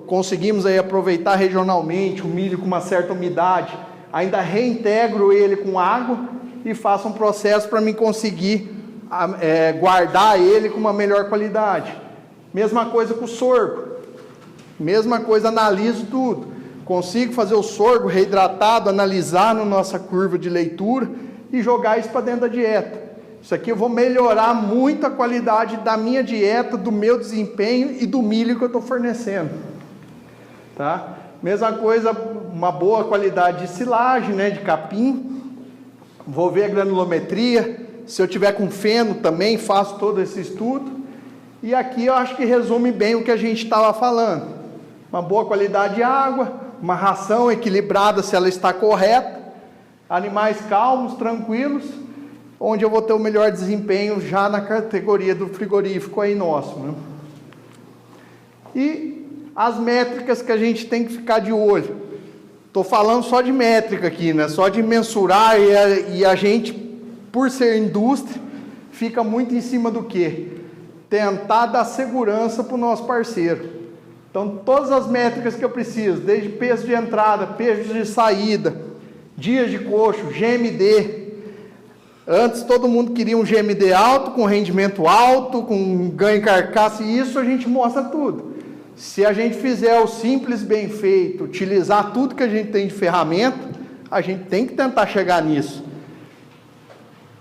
conseguimos aí aproveitar regionalmente o milho com uma certa umidade, ainda reintegro ele com água e faço um processo para me conseguir guardar ele com uma melhor qualidade. Mesma coisa com o sorgo, mesma coisa, analiso tudo. Consigo fazer o sorgo reidratado, analisar na nossa curva de leitura e jogar isso para dentro da dieta. Isso aqui eu vou melhorar muito a qualidade da minha dieta, do meu desempenho e do milho que eu estou fornecendo. Tá? Mesma coisa, uma boa qualidade de silagem, né, de capim. Vou ver a granulometria. Se eu tiver com feno também, faço todo esse estudo. E aqui eu acho que resume bem o que a gente estava falando. Uma boa qualidade de água, uma ração equilibrada se ela está correta, animais calmos, tranquilos, onde eu vou ter o melhor desempenho já na categoria do frigorífico aí nosso, né? E as métricas que a gente tem que ficar de olho. Estou falando só de métrica aqui, né? Só de mensurar, e a gente, por ser indústria, fica muito em cima do quê? Tentar dar segurança para o nosso parceiro. Então, todas as métricas que eu preciso, desde peso de entrada, peso de saída, dias de coxo, GMD. Antes todo mundo queria um GMD alto, com rendimento alto, com ganho em carcaça, e isso a gente mostra tudo. Se a gente fizer o simples bem feito, utilizar tudo que a gente tem de ferramenta, a gente tem que tentar chegar nisso.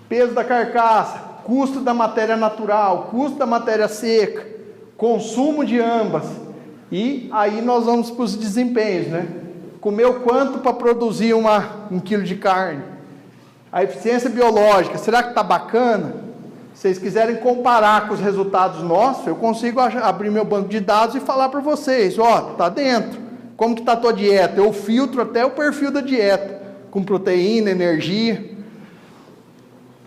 Peso da carcaça, custo da matéria natural, custo da matéria seca, consumo de ambas. E aí nós vamos para os desempenhos, né? Comeu quanto para produzir 1 quilo de carne? A eficiência biológica, será que está bacana? Se vocês quiserem comparar com os resultados nossos, eu consigo abrir meu banco de dados e falar para vocês, ó, está dentro. Como que está a tua dieta? Eu filtro até o perfil da dieta, com proteína, energia,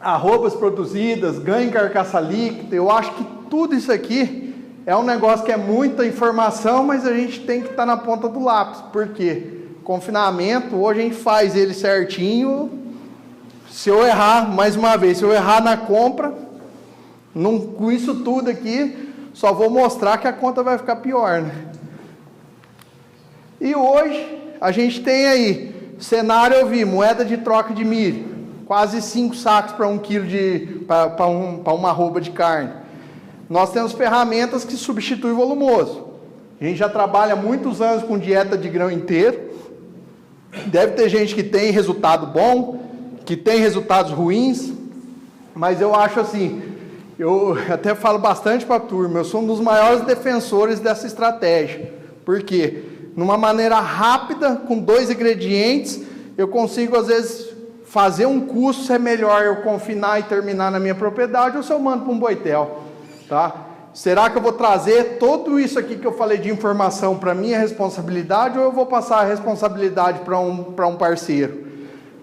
arrobas produzidas, ganho em carcaça líquida. Eu acho que tudo isso aqui é um negócio que é muita informação, mas a gente tem que estar na ponta do lápis. Por quê? Confinamento, hoje a gente faz ele certinho. Se eu errar, mais uma vez, se eu errar na compra, com isso tudo aqui, só vou mostrar que a conta vai ficar pior, né? E hoje, a gente tem aí cenário eu vi, moeda de troca de milho, quase 5 sacos para 1 quilo para uma arroba de carne. Nós temos ferramentas que substituem o volumoso. A gente já trabalha há muitos anos com dieta de grão inteiro. Deve ter gente que tem resultado bom, que tem resultados ruins, mas eu acho assim, eu até falo bastante para a turma, eu sou um dos maiores defensores dessa estratégia. Por quê? Numa maneira rápida, com 2 ingredientes, eu consigo às vezes fazer um custo, se é melhor eu confinar e terminar na minha propriedade ou se eu mando para um boitel, tá? Será que eu vou trazer tudo isso aqui que eu falei de informação para minha responsabilidade ou eu vou passar a responsabilidade para um parceiro?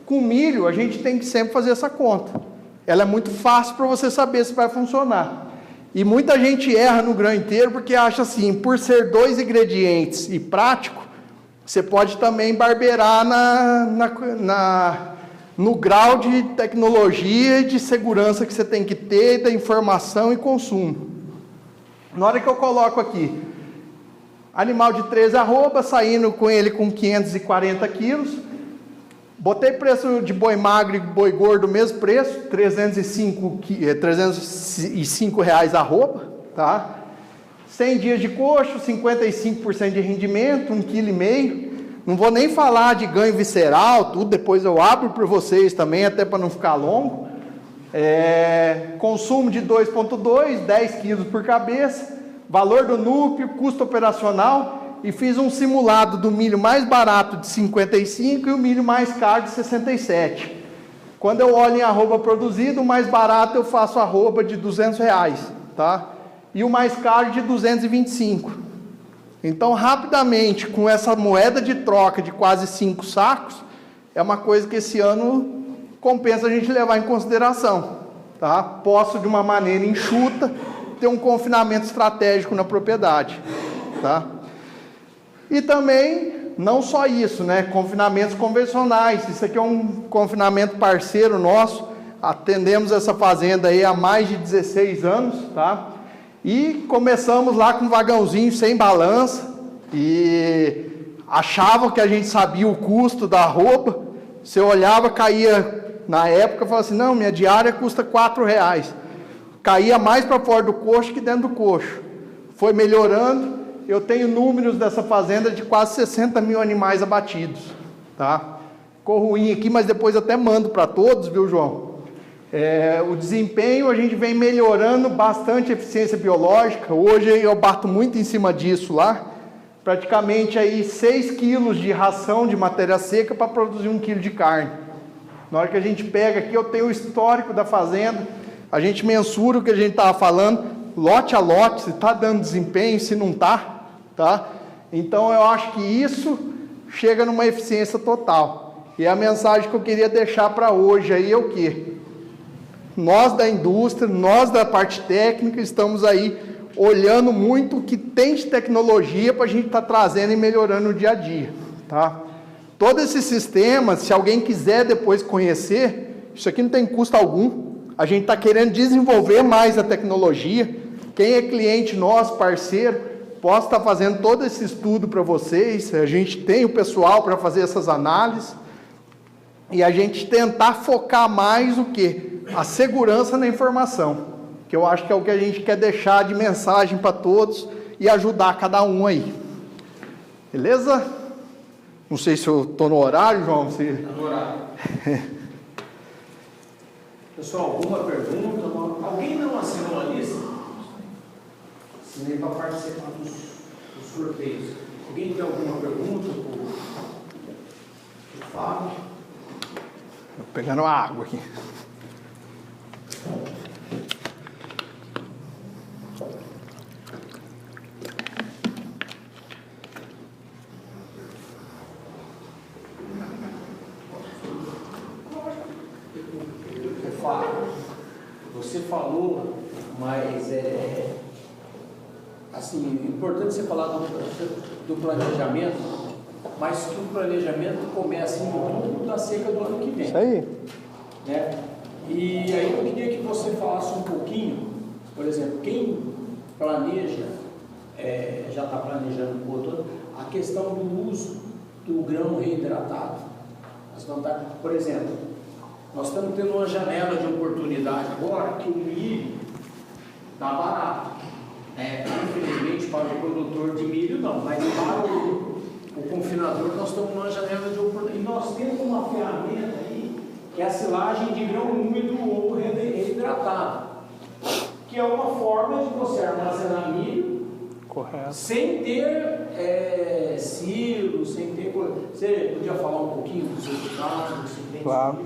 Com milho, a gente tem que sempre fazer essa conta. Ela é muito fácil para você saber se vai funcionar. E muita gente erra no grão inteiro porque acha assim, por ser 2 ingredientes e prático, você pode também barbeirar no grau de tecnologia e de segurança que você tem que ter, da informação e consumo. Na hora que eu coloco aqui, animal de 13 arrobas, saindo com ele com 540 quilos, botei preço de boi magro e boi gordo, mesmo preço, R$305 arroba, tá? 100 dias de coxo, 55% de rendimento, 1,5 kg. Não vou nem falar de ganho visceral, tudo, depois eu abro para vocês também, até para não ficar longo. Consumo de 2,2, 10 quilos por cabeça, valor do núcleo, custo operacional, e fiz um simulado do milho mais barato de 55 e o milho mais caro de 67. Quando eu olho em arroba produzido, o mais barato eu faço arroba de R$200, tá? E o mais caro de 225. Então, rapidamente, com essa moeda de troca de quase 5 sacos, é uma coisa que esse ano compensa a gente levar em consideração, tá? Posso, de uma maneira enxuta, ter um confinamento estratégico na propriedade, tá? E também, não só isso, né? Confinamentos convencionais. Isso aqui é um confinamento parceiro nosso. Atendemos essa fazenda aí há mais de 16 anos, tá? E começamos lá com um vagãozinho sem balança e achavam que a gente sabia o custo da arroba. Você olhava, caía, na época, falava assim, não, minha diária custa R$4. Caía mais para fora do coxo que dentro do coxo. Foi melhorando. Eu tenho números dessa fazenda de quase 60 mil animais abatidos, tá? Ficou ruim aqui, mas depois até mando para todos, viu, João? O desempenho, a gente vem melhorando bastante a eficiência biológica. Hoje eu bato muito em cima disso lá. Praticamente aí 6 quilos de ração de matéria seca para produzir 1 quilo de carne. Na hora que a gente pega aqui, eu tenho o histórico da fazenda, a gente mensura o que a gente estava falando, lote a lote, se está dando desempenho, se não está, tá? Então eu acho que isso chega numa eficiência total. E a mensagem que eu queria deixar para hoje aí é o quê? Nós da indústria, nós da parte técnica, estamos aí olhando muito o que tem de tecnologia para a gente estar trazendo e melhorando no dia a dia, tá? Todo esse sistema, se alguém quiser depois conhecer, isso aqui não tem custo algum. A gente está querendo desenvolver mais a tecnologia. Quem é cliente nosso, parceiro, posso estar fazendo todo esse estudo para vocês. A gente tem o pessoal para fazer essas análises. E a gente tentar focar mais o quê? A segurança na informação, que eu acho que é o que a gente quer deixar de mensagem para todos e ajudar cada um aí. Beleza? Não sei se eu estou no horário, João. Se... No horário. Pessoal, alguma pergunta? Alguém não assinou a lista? Assinei para participar dos sorteios. Alguém tem alguma pergunta? Fábio? Estou pegando água aqui. Você falou, mas assim, é importante você falar do planejamento, mas que o planejamento começa em outubro da seca do ano que vem. Isso aí. Né? E aí eu queria que você falasse um pouquinho, por exemplo, quem planeja, já está planejando o todo, a questão do uso do grão reidratado. Por exemplo, nós estamos tendo uma janela de oportunidade agora que o milho está barato. Infelizmente para o produtor de milho não, mas para o confinador nós estamos numa janela de oportunidade. E nós temos uma ferramenta aí, que é a silagem de grão úmido ou reidratado, que é uma forma de você armazenar milho. Correto. Sem ter silo, sem ter... Você podia falar um pouquinho dos resultados? Claro.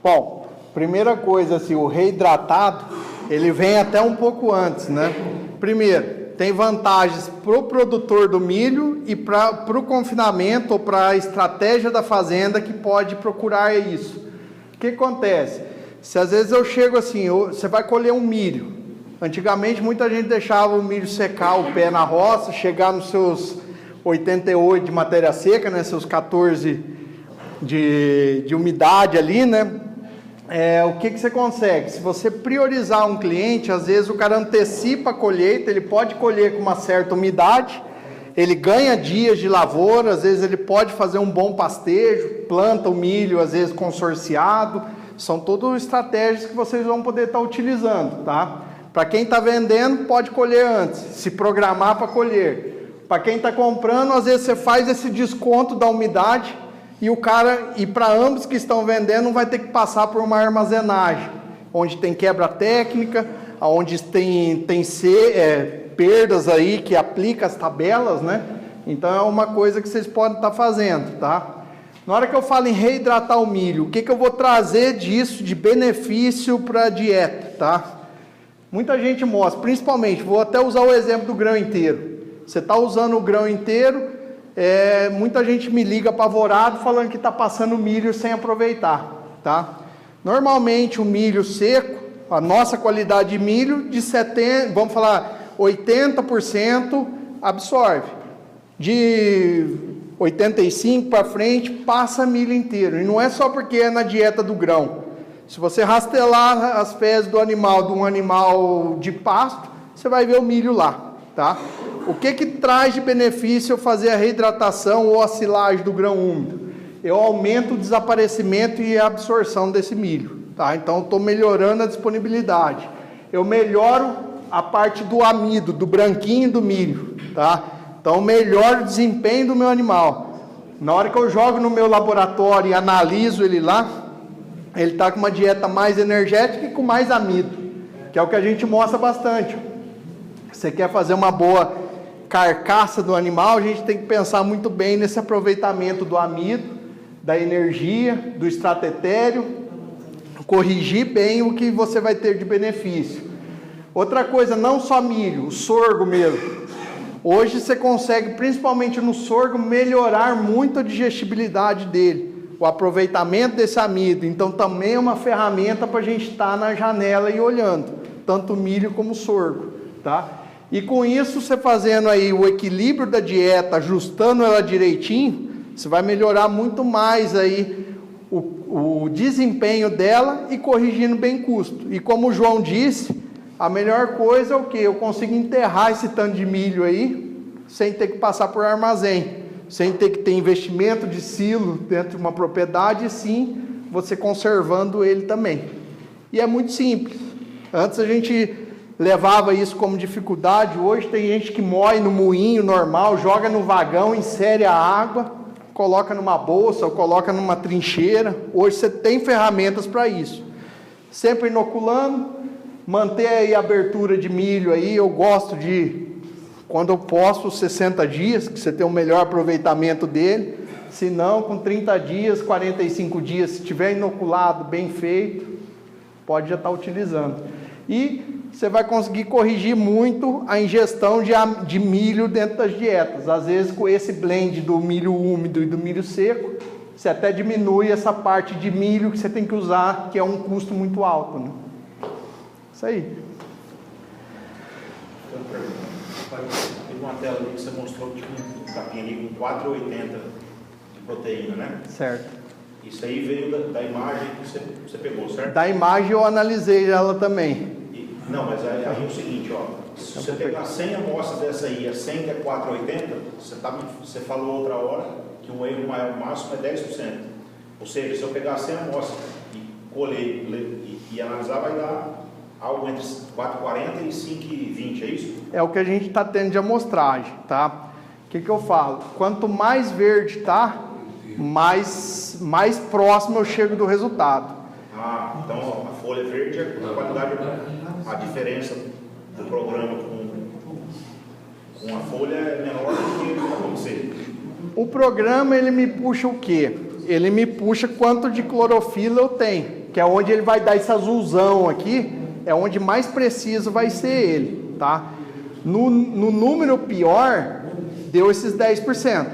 Bom, primeira coisa, assim, o reidratado, ele vem até um pouco antes, né? Primeiro, tem vantagens para o produtor do milho e para o confinamento ou para a estratégia da fazenda que pode procurar isso. O que acontece? Se às vezes eu chego assim, você vai colher um milho. Antigamente muita gente deixava o milho secar o pé na roça, chegar nos seus 88 de matéria seca, né, seus 14 de umidade ali, né? O que você consegue? Se você priorizar um cliente, às vezes o cara antecipa a colheita, ele pode colher com uma certa umidade, ele ganha dias de lavoura, às vezes ele pode fazer um bom pastejo, planta o milho, às vezes consorciado, são todas estratégias que vocês vão poder estar utilizando, tá? Para quem está vendendo, pode colher antes, se programar para colher. Para quem está comprando, às vezes você faz esse desconto da umidade e para ambos que estão vendendo, não vai ter que passar por uma armazenagem, onde tem quebra técnica, onde tem perdas aí que aplica as tabelas, né? Então é uma coisa que vocês podem estar fazendo, tá? Na hora que eu falo em reidratar o milho, o que eu vou trazer disso de benefício para a dieta, tá? Muita gente mostra, principalmente, vou até usar o exemplo do grão inteiro. Você está usando o grão inteiro, muita gente me liga apavorado falando que está passando milho sem aproveitar, tá? Normalmente o milho seco, a nossa qualidade de milho, de 70%, vamos falar 80% absorve. De 85% para frente passa milho inteiro. E não é só porque é na dieta do grão. Se você rastelar as fezes do animal, de um animal de pasto, você vai ver o milho lá, tá? O que traz de benefício eu fazer a reidratação ou a silagem do grão úmido? Eu aumento o desaparecimento e a absorção desse milho, tá? Então, eu estou melhorando a disponibilidade. Eu melhoro a parte do amido, do branquinho do milho, tá? Então, melhoro o desempenho do meu animal. Na hora que eu jogo no meu laboratório e analiso ele lá, ele está com uma dieta mais energética e com mais amido, que é o que a gente mostra bastante. Você quer fazer uma boa carcaça do animal, a gente tem que pensar muito bem nesse aproveitamento do amido, da energia, do extrato etéreo, corrigir bem o que você vai ter de benefício. Outra coisa, não só milho, o sorgo mesmo. Hoje você consegue, principalmente no sorgo, melhorar muito a digestibilidade dele, o aproveitamento desse amido. Então também é uma ferramenta para a gente estar na janela e olhando, tanto o milho como o sorgo, tá? E com isso, você fazendo aí o equilíbrio da dieta, ajustando ela direitinho, você vai melhorar muito mais aí o desempenho dela e corrigindo bem custo. E como o João disse, a melhor coisa é o que? Eu consigo enterrar esse tanto de milho aí, sem ter que passar por armazém, sem ter que ter investimento de silo dentro de uma propriedade, e sim você conservando ele também. E é muito simples. Antes a gente levava isso como dificuldade, hoje tem gente que moe no moinho normal, joga no vagão, insere a água, coloca numa bolsa ou coloca numa trincheira. Hoje você tem ferramentas para isso. Sempre inoculando, manter aí a abertura de milho aí, eu gosto de... Quando eu posto 60 dias, que você tem o melhor aproveitamento dele. Se não, com 30 dias, 45 dias, se tiver inoculado, bem feito, pode já estar utilizando. E você vai conseguir corrigir muito a ingestão de milho dentro das dietas. Às vezes, com esse blend do milho úmido e do milho seco, você até diminui essa parte de milho que você tem que usar, que é um custo muito alto, né? Isso aí. Teve uma tela ali que você mostrou que tinha um capim ali com 4,80 de proteína, né? Certo. Isso aí veio da imagem que você pegou, certo? Da imagem eu analisei ela também. Não, mas aí é o seguinte, ó. Se você pegar 100 amostras dessa aí, a 100 que é 4,80, você falou outra hora que o erro maior máximo é 10%. Ou seja, se eu pegar 100 amostras e colher e analisar, vai dar algo entre 4,40 e 5,20, é isso? É o que a gente está tendo de amostragem, tá? O que eu falo? Quanto mais verde tá, mais próximo eu chego do resultado. Ah, então a folha verde, a qualidade, a diferença do programa com a folha é menor do que vai acontecer. O programa, ele me puxa o quê? Ele me puxa quanto de clorofila eu tenho, que é onde ele vai dar esse azulzão aqui, é onde mais preciso vai ser ele, tá? No número pior, deu esses 10%,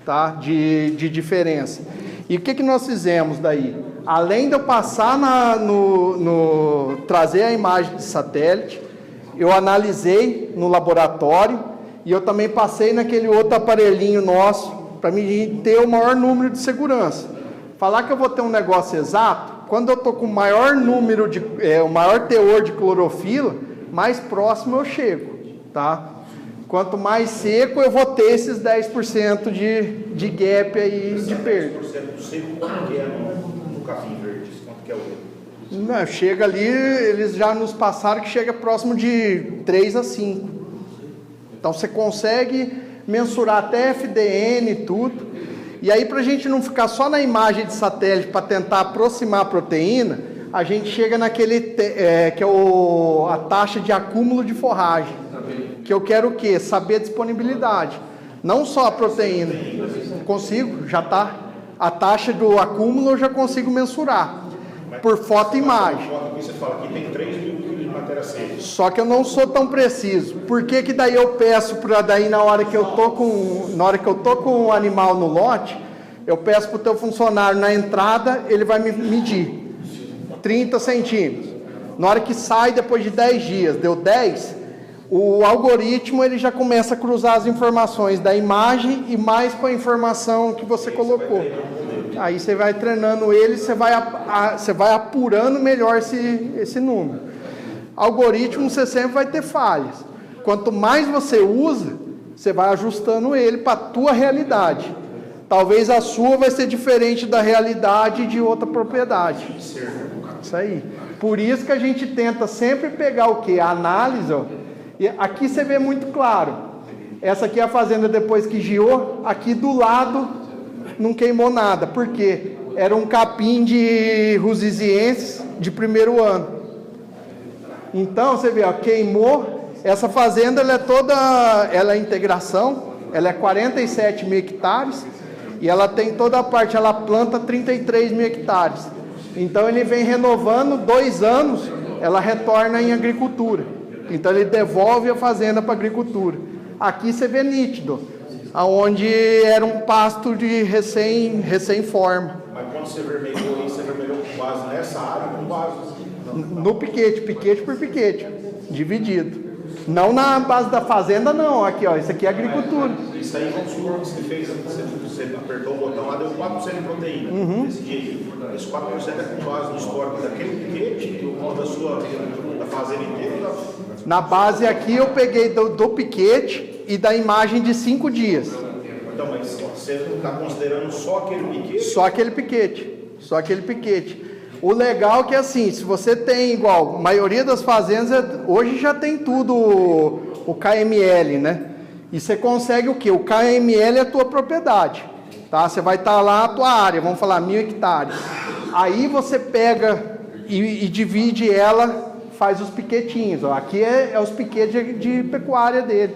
tá? De diferença. E o que nós fizemos daí? Além de eu passar trazer a imagem de satélite, eu analisei no laboratório e eu também passei naquele outro aparelhinho nosso para me ter o maior número de segurança. Falar que eu vou ter um negócio exato, quando eu estou com o maior número o maior teor de clorofila, mais próximo eu chego, tá? Quanto mais seco, eu vou ter esses 10% de gap aí de perda. 10% do seco, quanto que é no capim verde? Quanto que é o outro? Não, chega ali, eles já nos passaram que chega próximo de 3 a 5. Então você consegue mensurar até FDN e tudo. E aí, para a gente não ficar só na imagem de satélite para tentar aproximar a proteína, a gente chega naquele que é a taxa de acúmulo de forragem. Que eu quero o quê? Saber a disponibilidade. Não só a proteína. Consigo, já está. A taxa do acúmulo eu já consigo mensurar. Por foto e imagem. Aqui você fala que tem 3.000 kg de matéria seca. Só que eu não sou tão preciso. Por que daí eu peço para daí na hora que eu tô com o animal no lote, eu peço para o teu funcionário na entrada, ele vai me medir 30 centímetros. Na hora que sai, depois de 10 dias, deu 10, o algoritmo ele já começa a cruzar as informações da imagem e mais com a informação que você colocou. Aí você vai treinando ele, você vai apurando melhor esse número. Algoritmo, você sempre vai ter falhas. Quanto mais você usa, você vai ajustando ele para a tua realidade. Talvez a sua vai ser diferente da realidade de outra propriedade. Isso aí. Por isso que a gente tenta sempre pegar o quê? A análise, ó. E aqui você vê muito claro. Essa aqui é a fazenda depois que giou. Aqui do lado não queimou nada. Por quê? Era um capim de rusizienses de primeiro ano. Então, você vê, ó, queimou. Essa fazenda, ela é integração. Ela é 47 mil hectares. E ela tem toda a parte, ela planta 33 mil hectares. Então, ele vem renovando 2 anos, ela retorna em agricultura. Então, ele devolve a fazenda para a agricultura. Aqui você vê nítido, aonde era um pasto de recém-forma. Mas quando você vermelhou aí, você vermelhou com base nessa área, com base... No piquete por piquete, dividido. Não na base da fazenda, não. Aqui, ó, isso aqui é agricultura. Isso aí, vamos supor que você fez, você apertou o botão lá, deu 4% de proteína. Nesse dia aí. Esse 4% é com base no histórico daquele piquete ou da fazenda inteira? Na base aqui eu peguei do piquete e da imagem de 5 dias. Então, mas você está considerando só aquele piquete? Só aquele piquete. Só aquele piquete. O legal é que assim, se você tem igual, a maioria das fazendas hoje já tem tudo o KML, né? E você consegue o quê? O KML é a tua propriedade, tá? Você vai estar lá a tua área, vamos falar 1.000 hectares. Aí você pega e divide ela, faz os piquetinhos, ó. Aqui é os piquetes de pecuária dele.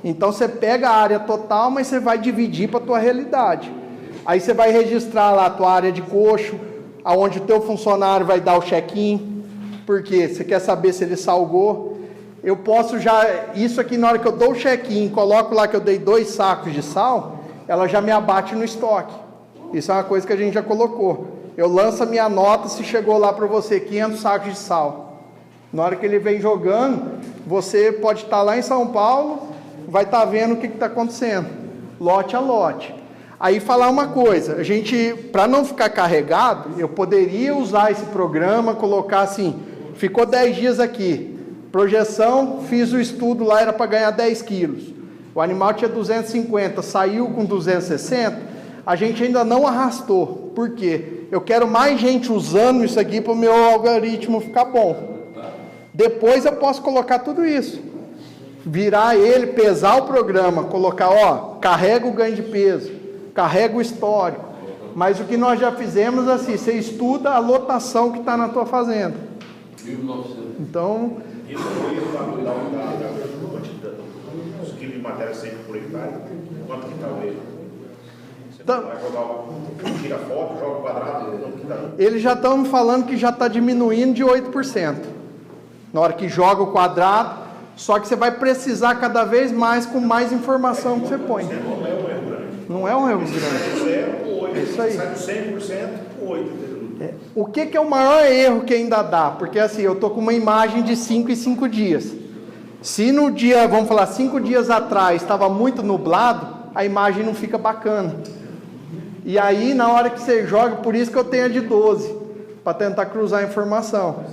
Então você pega a área total, mas você vai dividir para a tua realidade. Aí você vai registrar lá a tua área de coxo, aonde o teu funcionário vai dar o check-in, porque você quer saber se ele salgou. Eu posso isso aqui na hora que eu dou o check-in, coloco lá que eu dei 2 sacos de sal, ela já me abate no estoque. Isso é uma coisa que a gente já colocou. Eu lanço a minha nota se chegou lá para você 500 sacos de sal. Na hora que ele vem jogando, você pode estar lá em São Paulo, vai estar vendo o que está acontecendo, lote a lote. Aí falar uma coisa, a gente, para não ficar carregado, eu poderia usar esse programa, colocar assim, ficou 10 dias aqui, projeção, fiz o estudo lá, era para ganhar 10 quilos. O animal tinha 250, saiu com 260, A gente ainda não arrastou. Por quê? Eu quero mais gente usando isso aqui para o meu algoritmo ficar bom. Depois eu posso colocar tudo isso. Virar ele, pesar o programa, colocar, ó, carrega o ganho de peso, carrega o histórico. Mas o que nós já fizemos é assim, você estuda a lotação que está na tua fazenda. Então... Isso foi da quantidade dos quilos de matéria seca por hectare. Quanto que está o erro? Você vai jogar, tira foto, joga o quadrado, quanto que está? Eles já estão falando que já está diminuindo de 8%. Na hora que joga o quadrado, só que você vai precisar cada vez mais com mais informação que você põe. Não é um erro grande. Não é um erro grande. Sai do 0 para 8. É isso aí. Sai do 100% para 8. O que é o maior erro que ainda dá? Porque assim, eu estou com uma imagem de 5 em 5 dias. Se no dia, vamos falar, 5 dias atrás estava muito nublado, a imagem não fica bacana. E aí, na hora que você joga, por isso que eu tenho a de 12, para tentar cruzar a informação.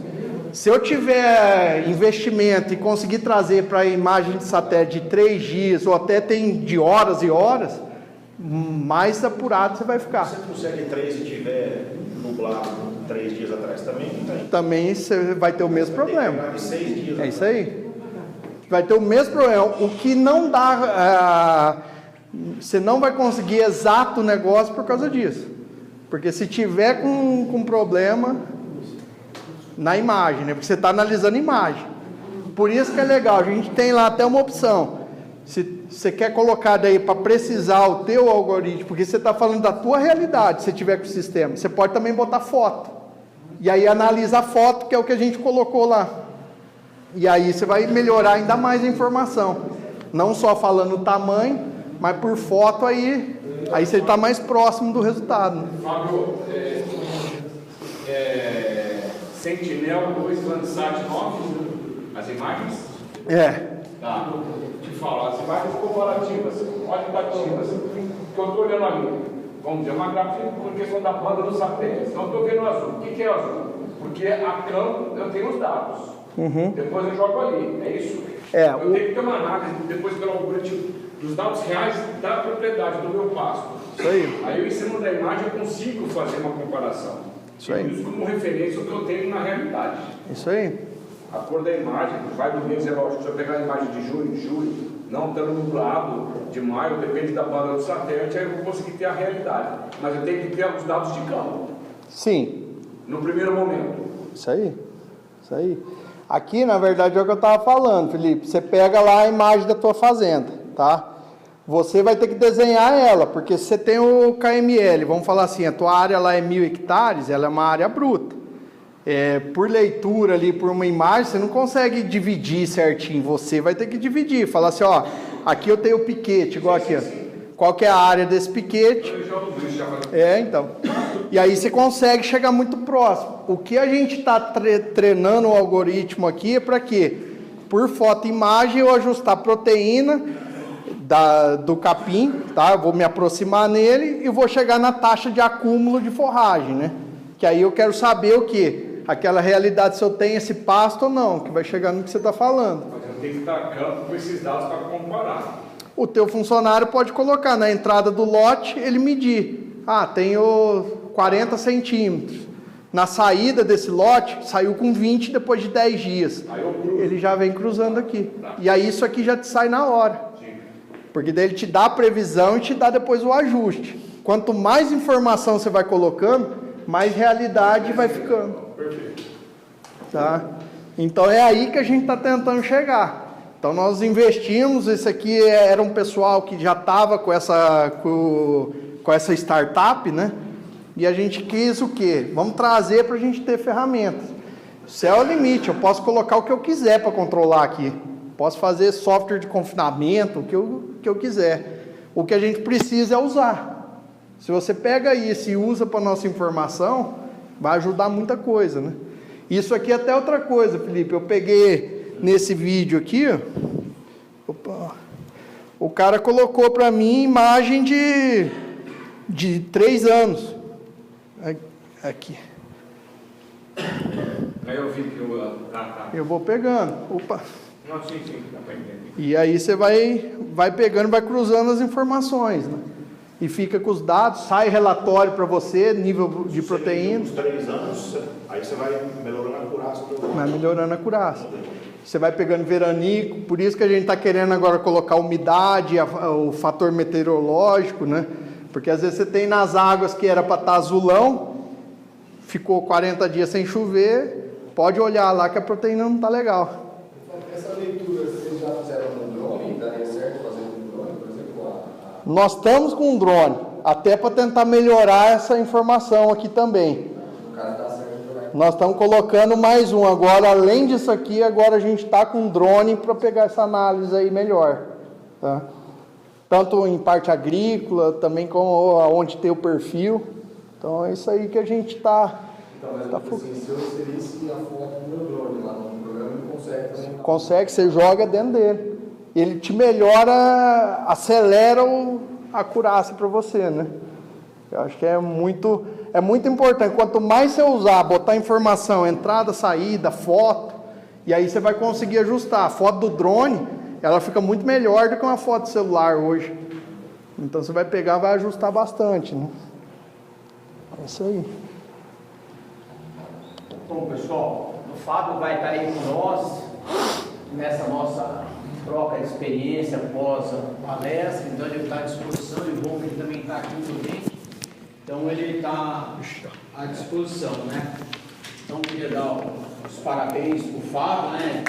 Se eu tiver investimento e conseguir trazer para a imagem de satélite de 3 dias, ou até tem de horas e horas, mais apurado você vai ficar. Se você consegue 3 e tiver nublado 3 dias atrás também, não tem. Também você vai ter o mesmo problema. De 6 dias é isso aí. Vai ter o mesmo problema. O que não dá... você não vai conseguir exato o negócio por causa disso. Porque se tiver com problema na imagem, né? Porque você está analisando a imagem. Por isso que é legal. A gente tem lá até uma opção. Se você quer colocar daí para precisar o teu algoritmo, porque você está falando da tua realidade, se tiver com o sistema, você pode também botar foto. E aí analisa a foto, que é o que a gente colocou lá. E aí você vai melhorar ainda mais a informação. Não só falando o tamanho, mas por foto aí você está mais próximo do resultado. Né? Fábio, Sentinel 2 Landsat 9, as imagens? Tá. Te falo, as imagens comparativas, qualitativas, que eu estou olhando ali, vamos dizer, uma gráfica por questão da banda dos satélites. Não estou vendo azul. O que é azul? Porque a campo eu tenho os dados. Depois eu jogo ali, é isso? Eu tenho que ter uma análise, depois pelo algoritmo, dos dados reais da propriedade, do meu pasto. Isso aí. Aí eu, em cima da imagem, eu consigo fazer uma comparação. Isso aí. Isso como referência o que eu tenho na realidade. Isso aí. A cor da imagem vai do mês, é lógico. Se eu pegar a imagem de junho, julho, não estando nublado, de maio, depende da banda do satélite, aí eu vou conseguir ter a realidade. Mas eu tenho que ter os dados de campo. Sim. No primeiro momento. Isso aí. Isso aí. Aqui, na verdade, é o que eu estava falando, Felipe. Você pega lá a imagem da tua fazenda, tá? Você vai ter que desenhar ela, porque se você tem o KML, vamos falar assim, a tua área lá é 1.000 hectares, ela é uma área bruta. Por leitura ali, por uma imagem, você não consegue dividir certinho, você vai ter que dividir, falar assim, ó, aqui eu tenho o piquete, igual aqui, ó. Qual que é a área desse piquete? Então. E aí você consegue chegar muito próximo. O que a gente está treinando o algoritmo aqui é para quê? Por foto e imagem eu ajustar a proteína do capim, tá? Eu vou me aproximar nele e vou chegar na taxa de acúmulo de forragem, né? Que aí eu quero saber o quê? Aquela realidade, se eu tenho esse pasto ou não, que vai chegar no que você está falando. Mas eu tenho que estar a campo com esses dados para comparar. O teu funcionário pode colocar na entrada do lote, ele medir. Tenho 40 centímetros. Na saída desse lote, saiu com 20 depois de 10 dias. Ele já vem cruzando aqui. E aí isso aqui já te sai na hora. Porque daí ele te dá a previsão e te dá depois o ajuste. Quanto mais informação você vai colocando, mais realidade vai ficando. Perfeito. Tá? Então é aí que a gente está tentando chegar. Então nós investimos, esse aqui era um pessoal que já estava com essa startup, né? E a gente quis o quê? Vamos trazer para a gente ter ferramentas. O céu é o limite, eu posso colocar o que eu quiser para controlar aqui. Posso fazer software de confinamento, o que eu quiser. O que a gente precisa é usar. Se você pega isso e usa para nossa informação, vai ajudar muita coisa, né? Isso aqui é até outra coisa, Felipe. Eu peguei nesse vídeo aqui, ó. Opa. O cara colocou para mim imagem de 3 anos. Aqui. Aí eu vi que eu vou pegando. Opa. Não, sim, dá para entender. E aí você vai pegando, vai cruzando as informações, né? e fica com os dados, sai relatório para você, nível de proteína. Uns 3 anos, aí você vai melhorando a acurácia. Vai melhorando a acurácia. Você vai pegando veranico, por isso que a gente está querendo agora colocar umidade, o fator meteorológico, né? Porque às vezes você tem nas águas que era para estar azulão, ficou 40 dias sem chover, pode olhar lá que a proteína não está legal. Essa leitura vocês já fizeram no drone? Daria certo fazer no drone, por exemplo? Nós estamos com um drone, até para tentar melhorar essa informação aqui também. O cara dá certo. Nós estamos colocando mais um agora, além disso aqui, agora a gente está com um drone para pegar essa análise aí melhor. Tá? Tanto em parte agrícola, também como onde tem o perfil. Então é isso aí que a gente está... Então, mas assim, se eu inserisse a foto do meu drone lá no programa, ele consegue também... Consegue, você joga dentro dele. Ele te melhora, acelera a acurácia para você, né? Eu acho que é muito importante. Quanto mais você usar, botar informação, entrada, saída, foto, e aí você vai conseguir ajustar. A foto do drone, ela fica muito melhor do que uma foto de celular hoje. Então você vai pegar, vai ajustar bastante, né? É isso aí. Bom, pessoal, o Fábio vai estar aí com nós nessa nossa troca de experiência após a palestra, então ele está à disposição, e bom que ele também está aqui também. Então ele está à disposição, né? Então queria dar os parabéns para o Fábio, né?